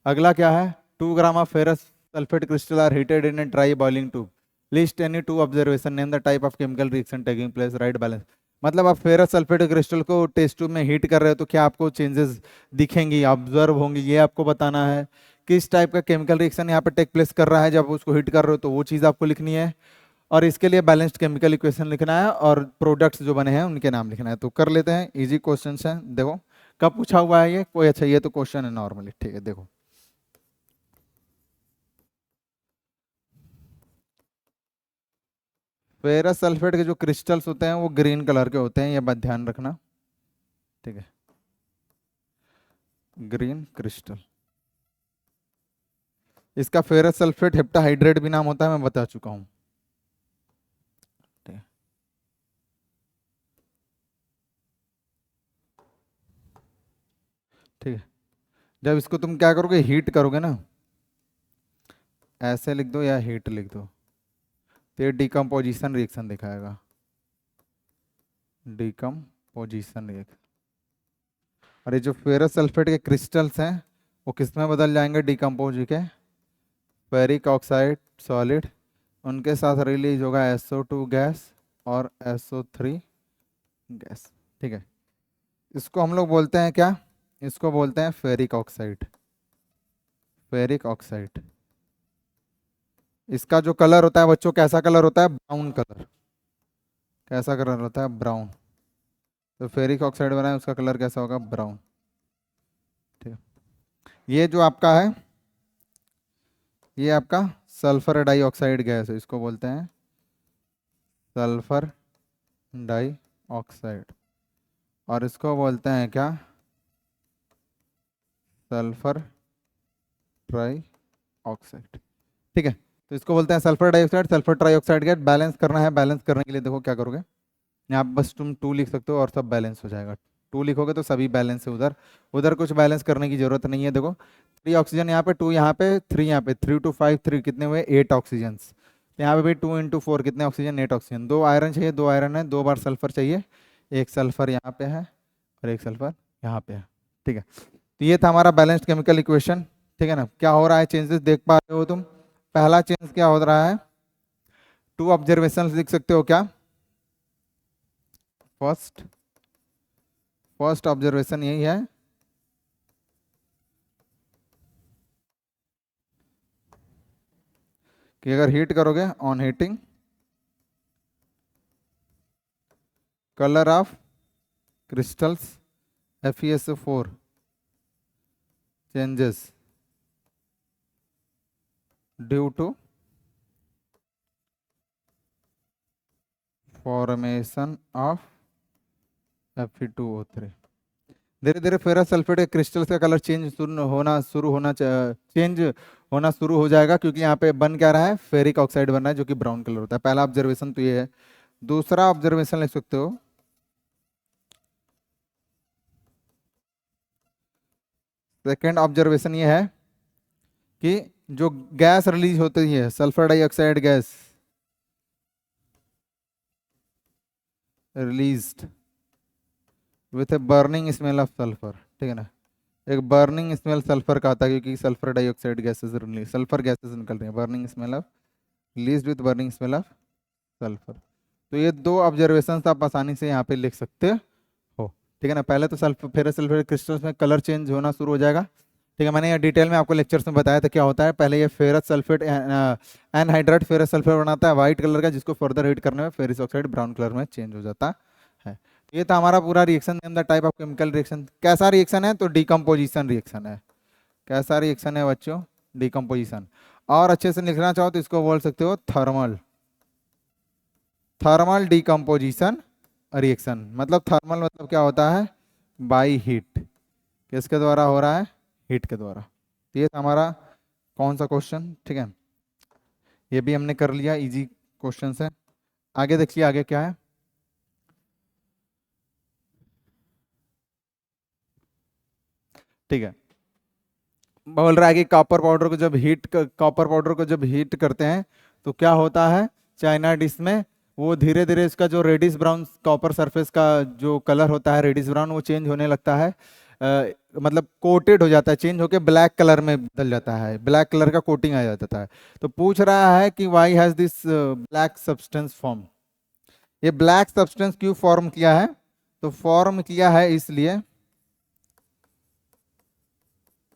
अगला क्या है, 2 gram of ferrous sulphate crystal are heated in a dry boiling tube, list any 2 observation, name the type of chemical reaction taking place, write balance. मतलब आप फेरस सल्फेट क्रिस्टल को टेस्ट ट्यूब में हीट कर रहे हो तो क्या आपको चेंजेस दिखेंगी, ऑब्जर्व होंगी, ये आपको बताना है। किस टाइप का केमिकल रिएक्शन यहाँ पे टेक प्लेस कर रहा है जब उसको हीट कर रहे हो, तो वो चीज़ आपको लिखनी है। और इसके लिए बैलेंस्ड केमिकल इक्वेशन लिखना है, और प्रोडक्ट्स जो बने हैं उनके नाम लिखना है। तो कर लेते हैं, इजी क्वेश्चन है। देखो कब पूछा हुआ है ये कोई, अच्छा ये तो क्वेश्चन है नॉर्मली, ठीक है। देखो फेरस सल्फेट के जो क्रिस्टल्स होते हैं वो ग्रीन कलर के होते हैं, ये बात ध्यान रखना, ठीक है। ग्रीन क्रिस्टल, इसका फेरस सल्फेट हेप्टाहाइड्रेट भी नाम होता है, मैं बता चुका हूं, ठीक है। ठीक है, जब इसको तुम क्या करोगे, हीट करोगे ना, ऐसे लिख दो या हीट लिख दो, तो ये डिकम्पोजिशन रिएक्शन दिखाएगा, डिकम्पोजिशन रिएक्शन। और ये जो फेरस सल्फेट के क्रिस्टल्स हैं वो किस में बदल जाएंगे, डिकम्पोज के फेरिक ऑक्साइड सॉलिड, उनके साथ रिलीज होगा SO2 गैस और SO3 गैस, ठीक है। इसको हम लोग बोलते हैं क्या, इसको बोलते हैं फेरिक ऑक्साइड, फेरिक ऑक्साइड। इसका जो कलर होता है बच्चों, कैसा कलर होता है? Brown colour. कैसा कलर होता है? ब्राउन। तो फेरिक ऑक्साइड बना है, उसका कलर कैसा होगा? ब्राउन। ठीक है। ये जो आपका है, ये आपका सल्फर डाइऑक्साइड गैस है, इसको बोलते हैं सल्फर डाइऑक्साइड। और इसको बोलते हैं क्या? Sulphur try oxide. ठीक है, तो इसको बोलते हैं sulphur dioxide. Sulphur trioxide gas balance करना है। बैलेंस करने के लिए देखो क्या करोगे, यहाँ पे बस तुम 2 लिख सकते हो और सब बैलेंस हो जाएगा। 2 लिखोगे तो सभी बैलेंस है। उधर उधर कुछ बैलेंस करने की जरूरत नहीं है। देखो 3 ऑक्सीजन यहाँ पे, 2 यहाँ पे, 3 यहाँ पे, 3 to 5 3 कितने हुए? 8 ऑक्सीजन। तो यहाँ पे भी 2 into 4 कितने ऑक्सीजन? 8 ऑक्सीजन। 2 आयरन चाहिए, 2 आयरन है, 2 बार सल्फर चाहिए। एक सल्फर यहाँ पे है और एक सल्फर यहाँ पे है। ठीक है, तो ये था हमारा बैलेंस्ड केमिकल इक्वेशन। ठीक है ना? क्या हो रहा है चेंजेस देख पा रहे हो तुम? पहला चेंज क्या हो रहा है? 2 ऑब्जर्वेशन लिख सकते हो क्या? फर्स्ट ऑब्जर्वेशन यही है कि अगर हीट करोगे, on heating colour of crystals FeSO4 changes due to formation of Fe2O3। धीरे धीरे फेरस सल्फेट के क्रिस्टल्स का कलर चेंज होना शुरू हो जाएगा, क्योंकि यहाँ पे बन क्या रहा है? फेरिक ऑक्साइड बन रहा है जो कि ब्राउन कलर होता है। पहला ऑब्जर्वेशन तो ये है। दूसरा ऑब्जर्वेशन लिख सकते हो, सेकेंड ऑब्जर्वेशन ये है कि जो गैस रिलीज होती है, sulphur dioxide gas released with a burning smell of sulphur. ठीक है ना? एक बर्निंग स्मेल सल्फर का आता है, क्योंकि sulphur dioxide gases release, sulphur gases निकल रही है। Burning smell of, release with burning smell of sulphur. तो ये 2 ऑब्जर्वेशन आप आसानी से यहाँ पे लिख सकते हो। ठीक है ना? पहले तो सल्फर फेरस सल्फेट क्रिस्टल्स में कलर चेंज होना शुरू हो जाएगा। ठीक है, मैंने ये डिटेल में आपको लेक्चर्स में बताया था क्या होता है। पहले ये ferrous sulphate anhydride ferrous sulphate बनाता है व्हाइट कलर का, जिसको फर्दर हीट करने में फेरिस ऑक्साइड ब्राउन कलर में चेंज हो जाता है। ये था हमारा पूरा reaction, the type of chemical reaction. कैसा रिएक्शन है? तो डिकम्पोजिशन रिएक्शन है। कैसा रिएक्शन है बच्चों? डिकम्पोजिशन। और अच्छे से लिखना चाहो तो इसको बोल सकते हो थर्मल, थर्मल डिकम्पोजिशन रिएक्शन। मतलब थर्मल मतलब क्या होता है? By heat. किसके द्वारा हो रहा है? हीट के द्वारा। तो ये था हमारा कौन सा क्वेश्चन। ठीक है, ये भी हमने कर लिया, इजी क्वेश्चन है। आगे देखिए, आगे क्या है? ठीक है, बोल रहा है कि कॉपर पाउडर को जब हीट करते हैं तो क्या होता है? चाइना डिश में वो धीरे धीरे इसका जो रेडिश ब्राउन कॉपर सरफेस का जो कलर होता है रेडिश ब्राउन, वो चेंज होने लगता है। मतलब कोटेड हो जाता है, चेंज होके ब्लैक कलर में बदल जाता है, ब्लैक कलर का कोटिंग आ जाता है। तो पूछ रहा है कि why has this black substance form. ये ब्लैक सब्सटेंस क्यों फॉर्म किया है? तो फॉर्म किया है इसलिए,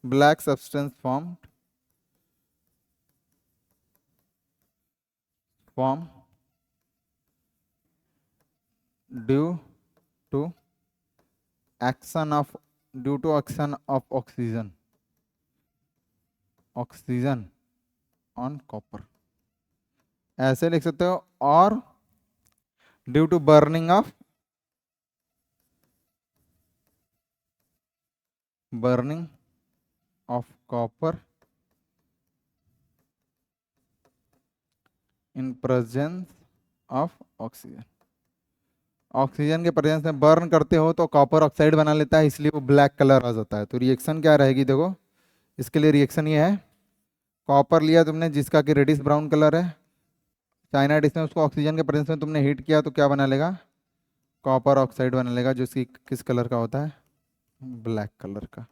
black substance form due to action of oxygen on copper. ऐसे लिख सकते हो, और due to burning of copper in presence of oxygen. Oxygen के प्रेजेंस में बर्न करते हो तो कॉपर ऑक्साइड बना लेता है, इसलिए वो ब्लैक कलर आ जाता है। तो रिएक्शन क्या रहेगी? देखो इसके लिए रिएक्शन ये है, कॉपर लिया तुमने जिसका कि रेडिश ब्राउन कलर है, चाइना डिश में उसको ऑक्सीजन के प्रेजेंस में तुमने हीट किया तो क्या बना लेगा? कॉपर ऑक्साइड बना लेगा, जो कि किस कलर का होता है? ब्लैक कलर का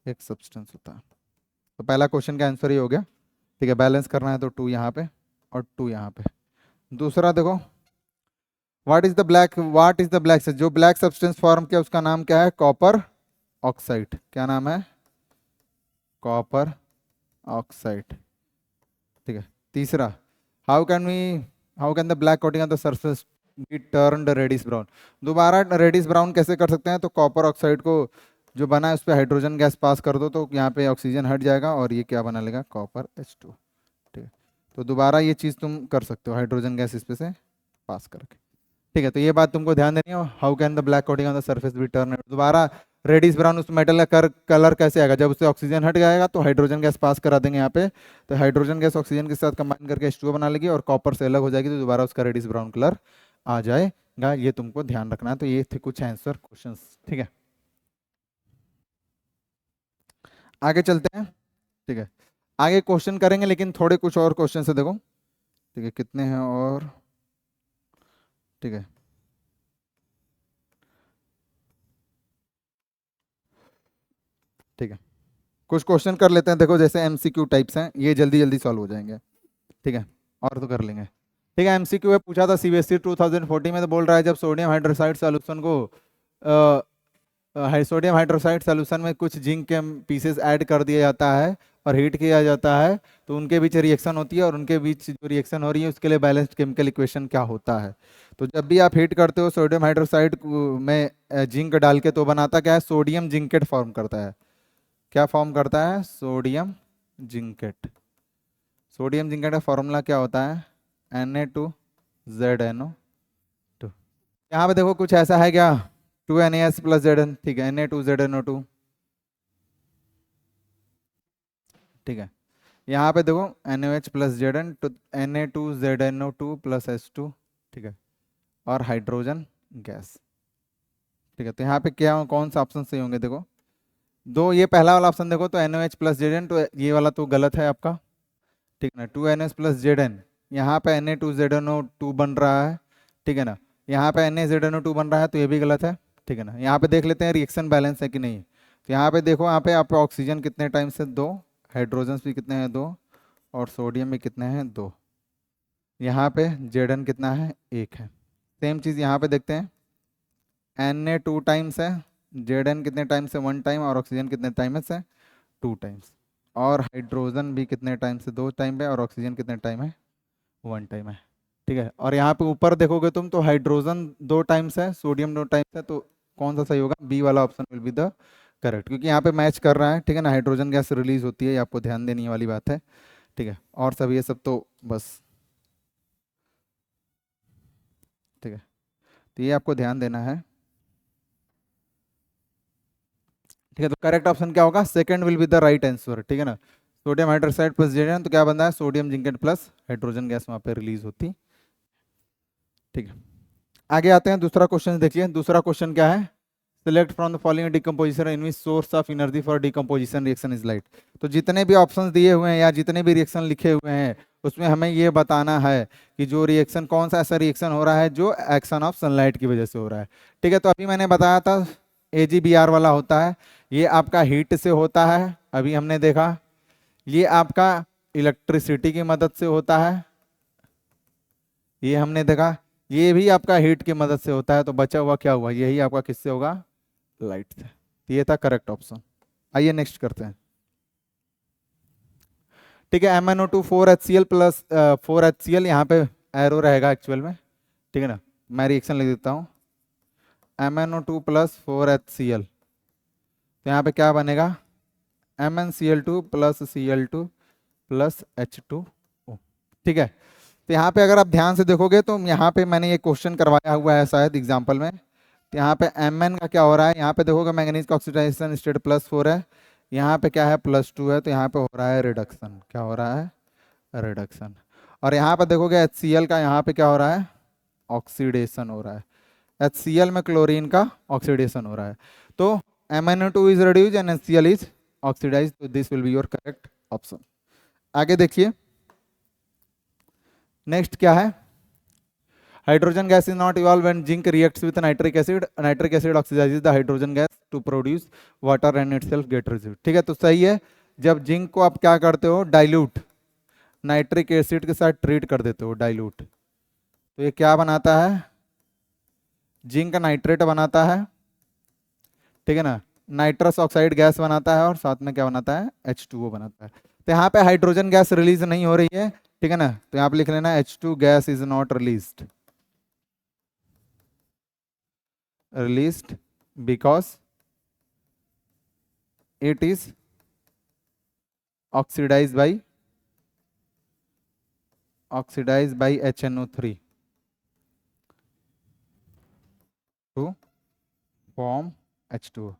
एक सब्सटेंस होता है। तो पहला क्वेश्चन का आंसर ये हो गया। ठीक है, बैलेंस करना है तो 2 यहाँ पे और 2 यहाँ पे। दूसरा देखो, व्हाट इज द ब्लैक, जो ब्लैक सब्सटेंस फॉर्म किया उसका नाम क्या है? Copper oxide. क्या नाम है? Copper oxide. ठीक है, तीसरा, how can the black coating of the surface be turned reddish brown. दोबारा रेडिश ब्राउन कैसे कर सकते हैं, तो कॉपर ऑक्साइड को जो बना है उस पर हाइड्रोजन गैस पास कर दो तो यहाँ पे ऑक्सीजन हट जाएगा और ये क्या बना लेगा, कॉपर H2। ठीक है, तो दोबारा ये चीज़ तुम कर सकते हो हाइड्रोजन गैस इस पे से पास करके। ठीक है, तो ये बात तुमको ध्यान देनी है। How can the black coating on the surface be turn, दोबारा रेडिश ब्राउन उस मेटल का कलर कैसे आएगा, जब उससे ऑक्सीजन हट जाएगा तो हाइड्रोजन गैस पास करा देंगे यहाँ पे, तो हाइड्रोजन गैस ऑक्सीजन के साथ कंबाइन करके H2O बना लेगी और कॉपर से अलग हो जाएगी, तो दोबारा उसका रेडिश ब्राउन कलर आ जाएगा। ये तुमको ध्यान रखना है। तो ये थे कुछ आंसर क्वेश्चन। ठीक है, आगे चलते हैं। ठीक है, आगे क्वेश्चन करेंगे लेकिन थोड़े कुछ और क्वेश्चन से देखो। ठीक है, कितने हैं और, ठीक है, ठीक है, कुछ क्वेश्चन कर लेते हैं। देखो जैसे MCQ टाइप्स हैं, ये जल्दी जल्दी सॉल्व हो जाएंगे। ठीक है, और तो कर लेंगे। ठीक है, MCQ है, पूछा था CBSE 2014 में, तो बोल रहा है जब सोडियम हाइड्रोक्साइड सॉल्यूशन को सोडियम हाइड्रोक्साइड सॉल्यूशन में कुछ जिंक के पीसेस ऐड कर दिया जाता है और हीट किया जाता है तो उनके बीच रिएक्शन होती है, और उनके बीच जो रिएक्शन हो रही है उसके लिए बैलेंस्ड केमिकल इक्वेशन क्या होता है। तो जब भी आप हीट करते हो सोडियम हाइड्रोक्साइड में जिंक डाल के, तो बनाता क्या है, सोडियम जिंकेट फॉर्म करता है। क्या फॉर्म करता है, सोडियम जिंकेट। सोडियम जिंकेट का फॉर्मूला क्या होता है, Na2ZNO2। यहाँ पे देखो कुछ ऐसा है क्या, 2NaS प्लस Zn। ठीक है, Na2ZNO2। ठीक है, यहाँ पे देखो NaOH प्लस Zn तो Na2ZNO2 प्लस H2। ठीक है, और हाइड्रोजन गैस। ठीक है, तो यहाँ पे क्या कौन सा ऑप्शन सही होंगे, देखो दो, ये पहला वाला ऑप्शन देखो तो NaOH प्लस Zn, तो ये वाला तो गलत है आपका। ठीक है ना, 2NaOH प्लस Zn, यहाँ पे Na2ZNO2 बन रहा है। ठीक है ना, यहाँ पे NaZNO2 बन रहा है, तो ये भी गलत है। ठीक है ना, यहाँ पे देख लेते हैं रिएक्शन बैलेंस है कि नहीं। तो यहाँ पे देखो, यहाँ पे आप ऑक्सीजन कितने टाइम से 2, हाइड्रोजन भी कितने हैं 2, और सोडियम भी कितने हैं 2। यहाँ पे Zn कितना है 1 है। सेम चीज़ यहाँ पे देखते हैं, Na 2 टाइम्स है, Zn कितने टाइम से 1 टाइम, और ऑक्सीजन कितने टाइम से 2 टाइम्स, और हाइड्रोजन भी कितने टाइम से 2 टाइम है, और ऑक्सीजन कितने टाइम है 1 टाइम है। ठीक है, और यहाँ पे ऊपर देखोगे तुम तो हाइड्रोजन 2 टाइम्स है, सोडियम 2 टाइम्स है, तो कौन सा सही होगा, बी वाला option will be the correct, क्योंकि यहाँ पे मैच कर रहा है। ठीक है ना, हाइड्रोजन गैस रिलीज होती है, ये आपको ध्यान देने वाली बात है। ठीक है, और सब ये सब तो बस, ठीक है, तो ये आपको ध्यान देना है। ठीक है, तो करेक्ट ऑप्शन क्या होगा, second will be the right answer. ठीक है ना, सोडियम हाइड्रोक्साइड प्लस Zn, तो क्या बनता है, sodium zincate plus hydrogen gas वहाँ पे रिलीज होती। ठीक है, आगे आते हैं, दूसरा क्वेश्चन देखिए। दूसरा क्वेश्चन क्या है, select from the following decomposition in which source of energy for decomposition reaction is light. तो जितने भी ऑप्शंस दिए हुए हैं या जितने भी रिएक्शन लिखे हुए हैं उसमें हमें ये बताना है कि जो रिएक्शन, कौन सा ऐसा रिएक्शन हो रहा है जो एक्शन ऑफ सनलाइट की वजह से हो रहा है। ठीक है, तो अभी मैंने बताया था AgBr वाला होता है, ये आपका हीट से होता है, अभी हमने देखा। ये आपका इलेक्ट्रिसिटी की मदद से होता है, ये हमने देखा। ये भी आपका हीट की मदद से होता है, तो बचा हुआ क्या हुआ, यही आपका किससे होगा, लाइट से। तो ये था करेक्ट ऑप्शन। आइए नेक्स्ट करते हैं। ठीक है, MnO2 4HCl प्लस 4HCl, यहाँ पे एरो रहेगा एक्चुअल में। ठीक है ना, मैं रिएक्शन लिख देता हूँ, MnO2 प्लस 4HCl, तो यहाँ पे क्या बनेगा, MnCl2 plus Cl2 plus H2O। ठीक है, तो यहाँ पे अगर आप ध्यान से देखोगे तो यहाँ पे मैंने ये क्वेश्चन करवाया हुआ है शायद एग्जाम्पल में। तो यहाँ पे Mn का क्या हो रहा है, यहाँ पे देखोगे मैंगनीज का ऑक्सीडाइजेशन स्टेट +4 है, यहाँ पे क्या है +2 है, तो यहाँ पे हो रहा है रिडक्शन। क्या हो रहा है, रिडक्शन। और यहाँ पे देखोगे HCl का, यहाँ पे क्या हो रहा है, ऑक्सीडेशन हो रहा है। HCl में क्लोरीन का ऑक्सीडेशन हो रहा है, तो MnO2 is reduced and HCl is oxidised, तो this will be your correct option. आगे देखिए, नेक्स्ट क्या है, hydrogen gas is not evolve when zinc reacts with nitric acid, nitric acid oxidises the hydrogen gas to produce water and itself get reduced. ठीक है, तो सही है, जब जिंक को आप क्या करते हो, डाइल्यूट नाइट्रिक एसिड के साथ ट्रीट कर देते हो, डाइल्यूट, तो ये क्या बनाता है, जिंक नाइट्रेट बनाता है। ठीक है ना, नाइट्रस ऑक्साइड गैस बनाता है, और साथ में क्या बनाता है, H2O बनाता है। तो यहाँ पे हाइड्रोजन गैस रिलीज नहीं हो रही है, ठीक है ना। तो यहाँ पे लिख लेना H2 gas is not released because it is oxidise by HNO3 to form H2O।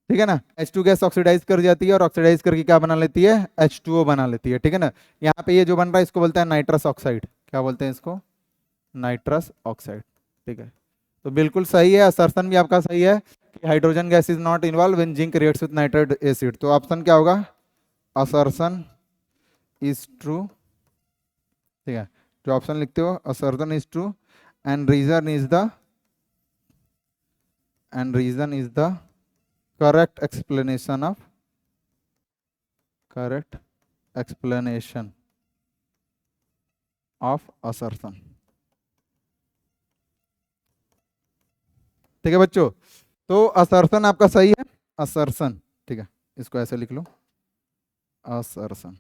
ठीक है ना। H2 गैस ऑक्सीडाइज कर जाती है और ऑक्सीडाइज करके क्या बना लेती है, H2O बना लेती है। ठीक है ना। यहाँ पे ये जो बन रहा है इसको बोलते हैं नाइट्रस ऑक्साइड। क्या बोलते हैं इसको, नाइट्रस ऑक्साइड। ठीक है। तो बिल्कुल सही है, असर्शन भी आपका सही है कि hydrogen gas is not involve when zinc reacts with nitrate acid. तो ऑप्शन क्या होगा, असर्शन इज ट्रू। ठीक है, जो ऑप्शन लिखते हो assertion is true and reason is the correct explanation of assertion। ठीक है बच्चों, तो असर्शन आपका सही है, असर्शन। ठीक है, इसको ऐसे लिख लो, असर्शन।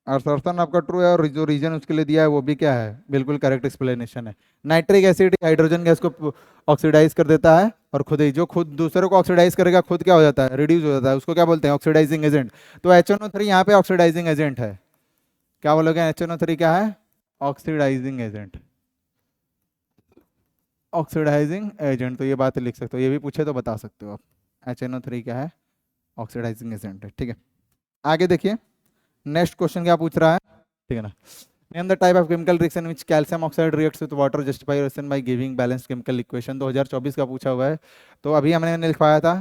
असर्शन आपका ट्रू है और जो रीजन उसके लिए दिया है वो भी क्या है, बिल्कुल करेक्ट एक्सप्लेनेशन है। नाइट्रिक एसिड हाइड्रोजन गैस को ऑक्सीडाइज कर देता है और खुद ही जो खुद दूसरे को ऑक्सीडाइज करेगा खुद क्या हो जाता है, रिड्यूस हो जाता है, उसको क्या बोलते हैं, ऑक्सीडाइजिंग एजेंट। तो HNO3 यहाँ पे ऑक्सीडाइजिंग एजेंट है। क्या बोलोगे, HNO3 क्या है, ऑक्सीडाइजिंग एजेंट। ऑक्सीडाइजिंग एजेंट, तो ये बात लिख सकते हो, ये भी पूछे तो बता सकते हो आप। HNO3 क्या है, ऑक्सीडाइजिंग एजेंट है। ठीक है, आगे देखिए नेक्स्ट क्वेश्चन क्या पूछ रहा है। ठीक है ना। Name the type of chemical reaction which calcium oxide reacts with water justified by giving balanced chemical equation. 2024 का पूछा हुआ है। तो अभी हमने लिखवाया था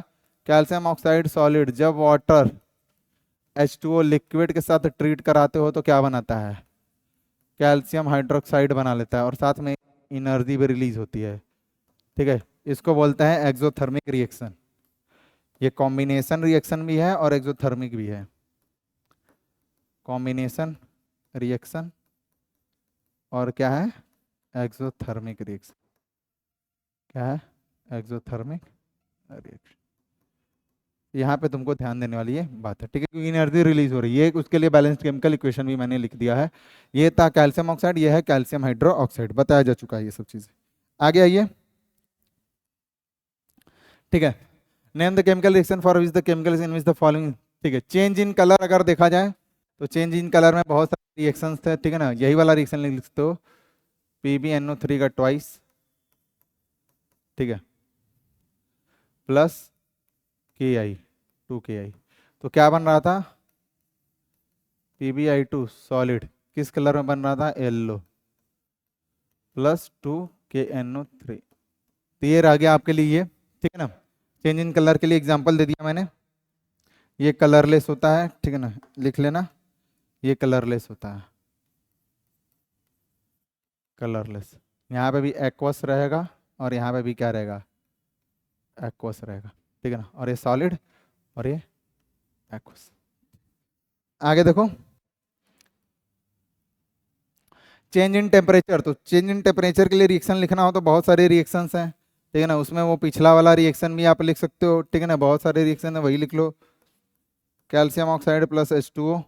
कैल्शियम ऑक्साइड सॉलिड जब वाटर H2O लिक्विड के साथ ट्रीट कराते हो तो क्या बनाता है, कैल्शियम हाइड्रोक्साइड बना लेता है और साथ में एनर्जी भी रिलीज होती है। ठीक है, इसको बोलते हैं एक्सोथर्मिक रिएक्शन। ये कॉम्बिनेशन रिएक्शन भी है और एक्सोथर्मिक भी है। कॉम्बिनेशन रिएक्शन और क्या है, एक्सोथर्मिक रिएक्शन। क्या है, एक्सोथर्मिक रिएक्शन। यहाँ पे तुमको ध्यान देने वाली ये बात है। ठीक है, क्योंकि एनर्जी रिलीज हो रही है, उसके लिए बैलेंस्ड केमिकल इक्वेशन भी मैंने लिख दिया है। ये था कैल्शियम ऑक्साइड, ये है कैल्शियम हाइड्रो ऑक्साइड, बताया जा चुका है ये सब चीजें। आगे आइए। ठीक है, name the chemical reaction for which the chemical in which the following. ठीक है, चेंज इन कलर अगर देखा जाए तो चेंज इन कलर में बहुत सारे रिएक्शंस थे। ठीक है ना, यही वाला रिएक्शन लिख सकते हो, PbNO3 का ट्वाइस। ठीक है, प्लस Ki 2Ki। तो क्या बन रहा था, PbI2 सॉलिड किस कलर में बन रहा था, येलो, प्लस 2KNO3। तो ये रह गया आपके लिए ये। ठीक है ना, चेंज इन कलर के लिए एग्जांपल दे दिया मैंने। ये कलरलेस होता है, ठीक है ना, लिख लेना, ये कलरलेस होता है, कलरलेस। यहाँ पे भी एक्वस रहेगा और यहाँ पे भी क्या रहेगा, एक्वस रहेगा। ठीक है ना, और ये सॉलिड और ये एक्वस। आगे देखो, चेंज इन टेम्परेचर। तो चेंज इन टेम्परेचर के लिए रिएक्शन लिखना हो तो बहुत सारे रिएक्शंस हैं। ठीक है ना, उसमें वो पिछला वाला रिएक्शन भी आप लिख सकते हो। ठीक है ना, बहुत सारे रिएक्शन है, वही लिख लो, कैल्शियम ऑक्साइड प्लस H2O।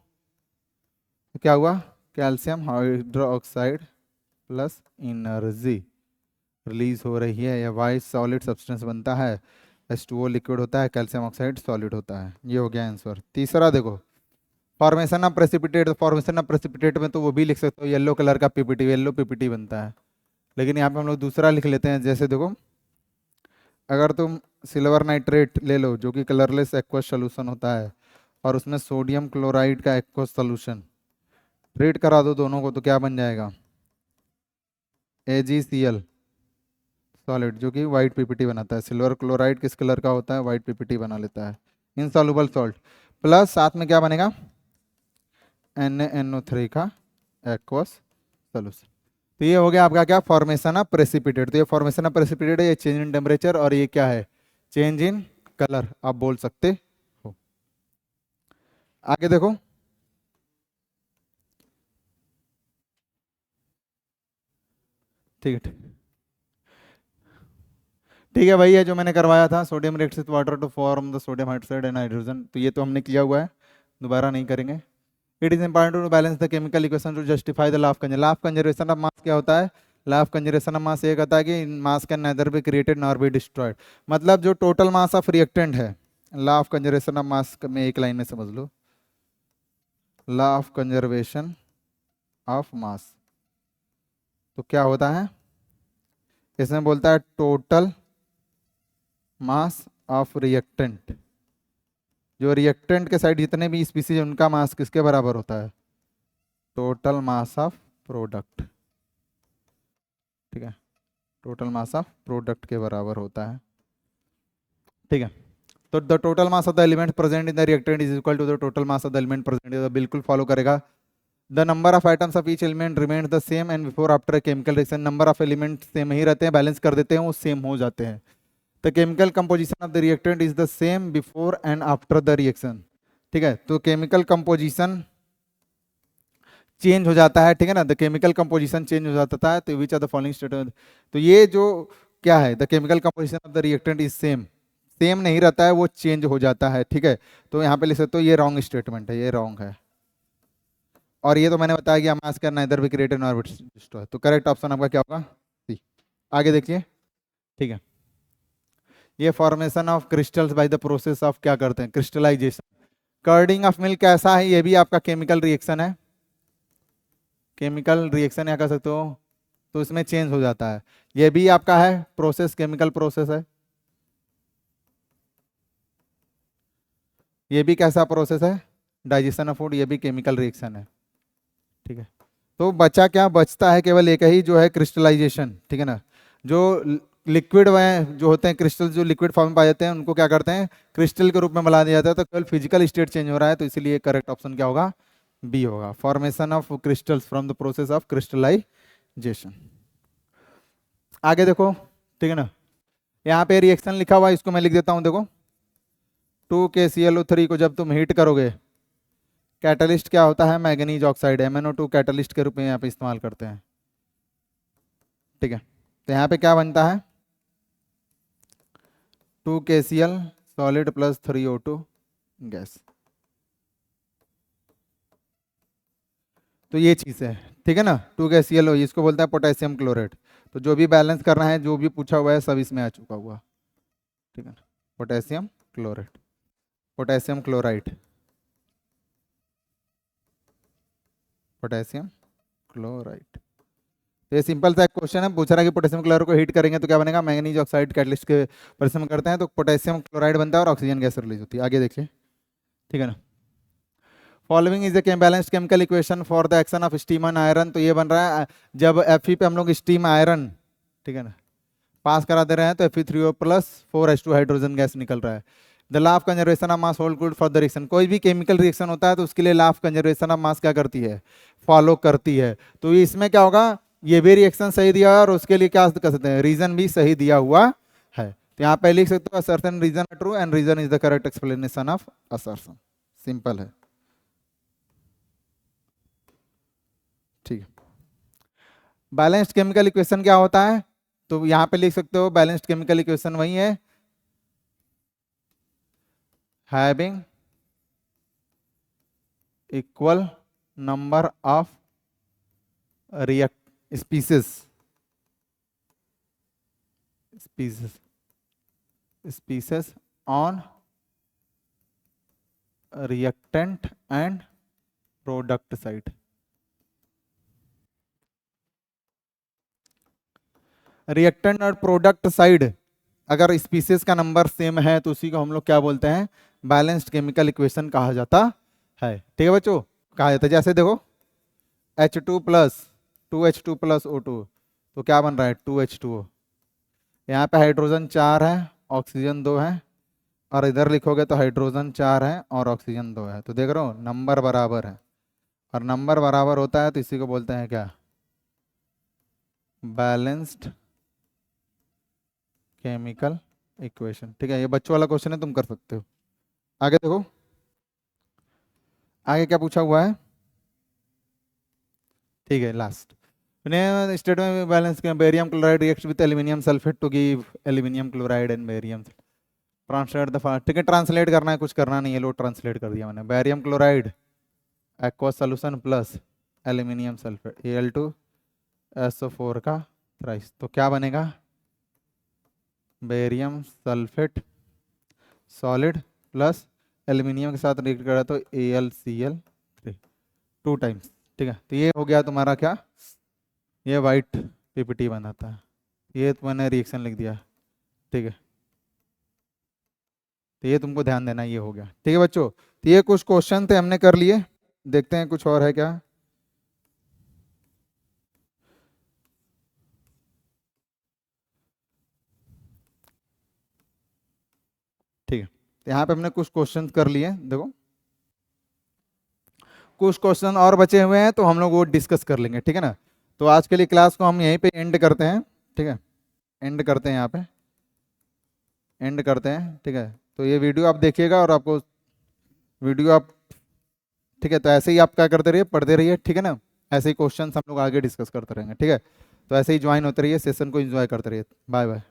तो क्या हुआ, calcium hydro oxide plus energy release हो रही है, या वाइट सॉलिड सब्सटेंस बनता है, H2O लिक्विड होता है, कैल्शियम ऑक्साइड सॉलिड होता है। ये हो गया आंसर। तीसरा देखो, formation of precipitate. Formation of precipitate में तो वो भी लिख सकते हो, येलो कलर का PPT, येलो PPT बनता है। लेकिन यहाँ पे हम लोग दूसरा लिख लेते हैं। जैसे देखो, अगर तुम सिल्वर नाइट्रेट ले लो जो कि कलरलेस एक्वस सोल्यूशन होता है और उसमें सोडियम क्लोराइड का एक्वस सोल्यूशन ट्रीट करा दो दोनों को, तो क्या बन जाएगा, AgCl सॉलिड, जो कि वाइट PPT बनाता है। सिल्वर क्लोराइड किस कलर का होता है, वाइट PPT बना लेता है, इनसॉल्युबल सॉल्ट। प्लस साथ में क्या बनेगा, NaNO3 का एक्वस सोल्यूशन। तो ये हो गया आपका क्या, फॉर्मेशन ऑफ प्रेसिपिटेट। तो ये फॉर्मेशन ऑफ प्रेसिपिटेट है, ये चेंज इन टेम्परेचर, और ये क्या है, चेंज इन कलर आप बोल सकते हो। आगे देखो, ठीक है, ठीक है भाई, ये जो मैंने करवाया था sodium reacts with water to form the sodium hydroxide and hydrogen, तो ये तो हमने किया हुआ है, दोबारा नहीं करेंगे। It is important to balance the chemical equation to justify the law of conservation. Law of conservation of mass क्या होता है? Law of conservation of mass ये कहता है कि mass can neither be created nor be destroyed. मतलब जो total mass of reactant है, law of conservation of mass में एक लाइन में समझ लो, law of conservation of mass तो क्या होता है? इसमें बोलता है टोटल मास ऑफ रिएक्टेंट, जो रिएक्टेंट के साइड जितने भी स्पीसीज है उनका मास किसके बराबर होता है? Total mass of product. ठीक है, टोटल मास ऑफ प्रोडक्ट के बराबर होता है। ठीक है, तो the total mass of the element present in the reactant is equal to the total mass of the element present in the, बिल्कुल फॉलो करेगा। The number of items of each element remain the same and before after a chemical reaction, number of element same ही रहते हैं, balance कर देते हैं, वो same हो जाते हैं। The chemical composition of the reactant is the same before and after the reaction. ठीक है, तो केमिकल कंपोजिशन चेंज हो जाता है, ठीक है ना, द केमिकल कंपोजिशन चेंज हो जाता है। तो which are the following statement, तो ये जो क्या है, the chemical composition of the reactant is same, same नहीं रहता है, वो चेंज हो जाता है। ठीक है, तो यहाँ पे लिख सकते हो ये रॉन्ग स्टेटमेंट है, ये रॉन्ग है। और ये तो मैंने बताया कि मास का neither be created nor be destroyed, तो करेक्ट ऑप्शन आपका क्या होगा? सी। आगे देखिए। ठीक है, ये formation of crystals by the process of क्या करते हैं? क्रिस्टलाइजेशन। कर्डिंग ऑफ मिल्क कैसा है? ये भी आपका केमिकल रिएक्शन है, केमिकल रिएक्शन या कह सकते हो, तो इसमें चेंज हो जाता है। ये भी आपका है प्रोसेस, केमिकल प्रोसेस है। ये भी कैसा प्रोसेस है? डाइजेशन ऑफ फूड, ये भी केमिकल रिएक्शन है। ठीक है, तो बचा क्या? बचता है केवल एक ही जो है क्रिस्टलाइजेशन। ठीक है ना, जो लिक्विड जो होते हैं क्रिस्टल, जो लिक्विड फॉर्म में पाए जाते हैं उनको क्या करते हैं? क्रिस्टल के रूप में मिला दिया जाता है। तो केवल फिजिकल स्टेट चेंज हो रहा है, तो इसीलिए करेक्ट ऑप्शन क्या होगा? बी होगा, formation of crystals from the process of crystallisation. आगे देखो। ठीक है ना, यहाँ पे रिएक्शन लिखा हुआ है, इसको मैं लिख देता हूँ। देखो 2KClO3 को जब तुम हीट करोगे, कैटलिस्ट क्या होता है? मैंगनीज ऑक्साइड, MnO2 कैटलिस्ट के रूप में यहाँ पे इस्तेमाल करते हैं। ठीक है, तो यहाँ पे क्या बनता है? 2KCl solid plus 3O2 gas. तो ये चीज़ है, ठीक है ना। 2KClO, इसको बोलता है पोटेशियम क्लोराइड। तो जो भी बैलेंस करना है, जो भी पूछा हुआ है, सब इसमें आ चुका हुआ। ठीक है ना, potassium chloride, potassium chloride, potassium chloride. तो ये सिंपल सा एक क्वेश्चन है, पूछ रहा है कि पोटेशियम क्लोराइड को हीट करेंगे तो क्या बनेगा? मैंगनीज ऑक्साइड कैटलिस्ट के परिश्रम करते हैं तो पोटेशियम क्लोराइड बनता है और ऑक्सीजन गैस रिलीज होती है। आगे देखिए। ठीक है ना, following is a balanced chemical equation for the action of steam on iron. तो ये बन रहा है जब Fe पे हम लोग स्टीम आयरन, ठीक है ना, पास करा दे रहे हैं तो Fe3O plus 4H2 hydrogen gas निकल रहा है। The law of conservation of mass hold good for the reaction. कोई भी केमिकल रिएक्शन होता है तो उसके लिए law of conservation of mass क्या करती है? फॉलो करती है। तो इसमें क्या होगा? ये भी रिएक्शन सही दिया है और उसके लिए क्या कर सकते हैं? रीजन भी सही दिया हुआ है। तो यहाँ पे लिख सकते हो assertion reason true and reason is the correct explanation of assertion. Simple है। ठीक है, बैलेंस्ड केमिकल इक्वेशन क्या होता है? तो यहाँ पे लिख सकते हो बैलेंस्ड केमिकल इक्वेशन वही है, having equal number of species on reactant and product side। Reactant और प्रोडक्ट साइड अगर स्पीसीज का नंबर सेम है तो उसी को हम लोग क्या बोलते हैं? बैलेंस्ड केमिकल इक्वेशन कहा जाता है। ठीक है बच्चों, कहा जाता है। जैसे देखो H2 plus 2H2 plus O2, तो क्या बन रहा है? 2H2O। यहाँ पे हाइड्रोजन 4 है, ऑक्सीजन 2 है, और इधर लिखोगे तो हाइड्रोजन 4 है और ऑक्सीजन 2 है। तो देख रहे हो नंबर बराबर है, और नंबर बराबर होता है तो इसी को बोलते हैं क्या? Balanced chemical equation. ठीक है, ये बच्चों वाला क्वेश्चन है, तुम कर सकते हो। आगे देखो, आगे क्या पूछा हुआ है? ठीक है, लास्ट स्टेट में balance barium chloride react with aluminium sulphate to give aluminium chloride and barium. Translate the, ठीक है, ट्रांसलेट करना है, कुछ करना नहीं है, लो ट्रांसलेट कर दिया मैंने। Barium chloride aqua solution plus aluminium sulphate Al2SO4 का थ्राइस, तो क्या बनेगा? Barium sulphate solid plus aluminium के साथ रिएक्ट करा तो AlCl3 2 टाइम्स। ठीक है, तो ये हो गया तुम्हारा क्या, ये वाइट पीपीटी बनाता है। ये तो मैंने रिएक्शन लिख दिया। ठीक है, तो ये तुमको ध्यान देना, ये हो गया। ठीक है बच्चों, तो ये कुछ क्वेश्चन थे हमने कर लिए, देखते हैं कुछ और है क्या। ठीक है, तो यहाँ पे हमने कुछ क्वेश्चन कर लिए, देखो कुछ क्वेश्चन और बचे हुए हैं तो हम लोग वो डिस्कस कर लेंगे। ठीक है ना, तो आज के लिए क्लास को हम यहीं पे एंड करते हैं। ठीक है, एंड करते हैं, यहाँ पे एंड करते हैं। ठीक है, तो ये वीडियो आप देखिएगा और आपको वीडियो आप, ठीक है, तो ऐसे ही आप क्या करते रहिए, पढ़ते रहिए। ठीक है ना, ऐसे ही क्वेश्चंस हम लोग आगे डिस्कस करते रहेंगे। ठीक है, तो ऐसे ही ज्वाइन होते रहिए, सेशन को एंजॉय करते रहिए। Bye bye.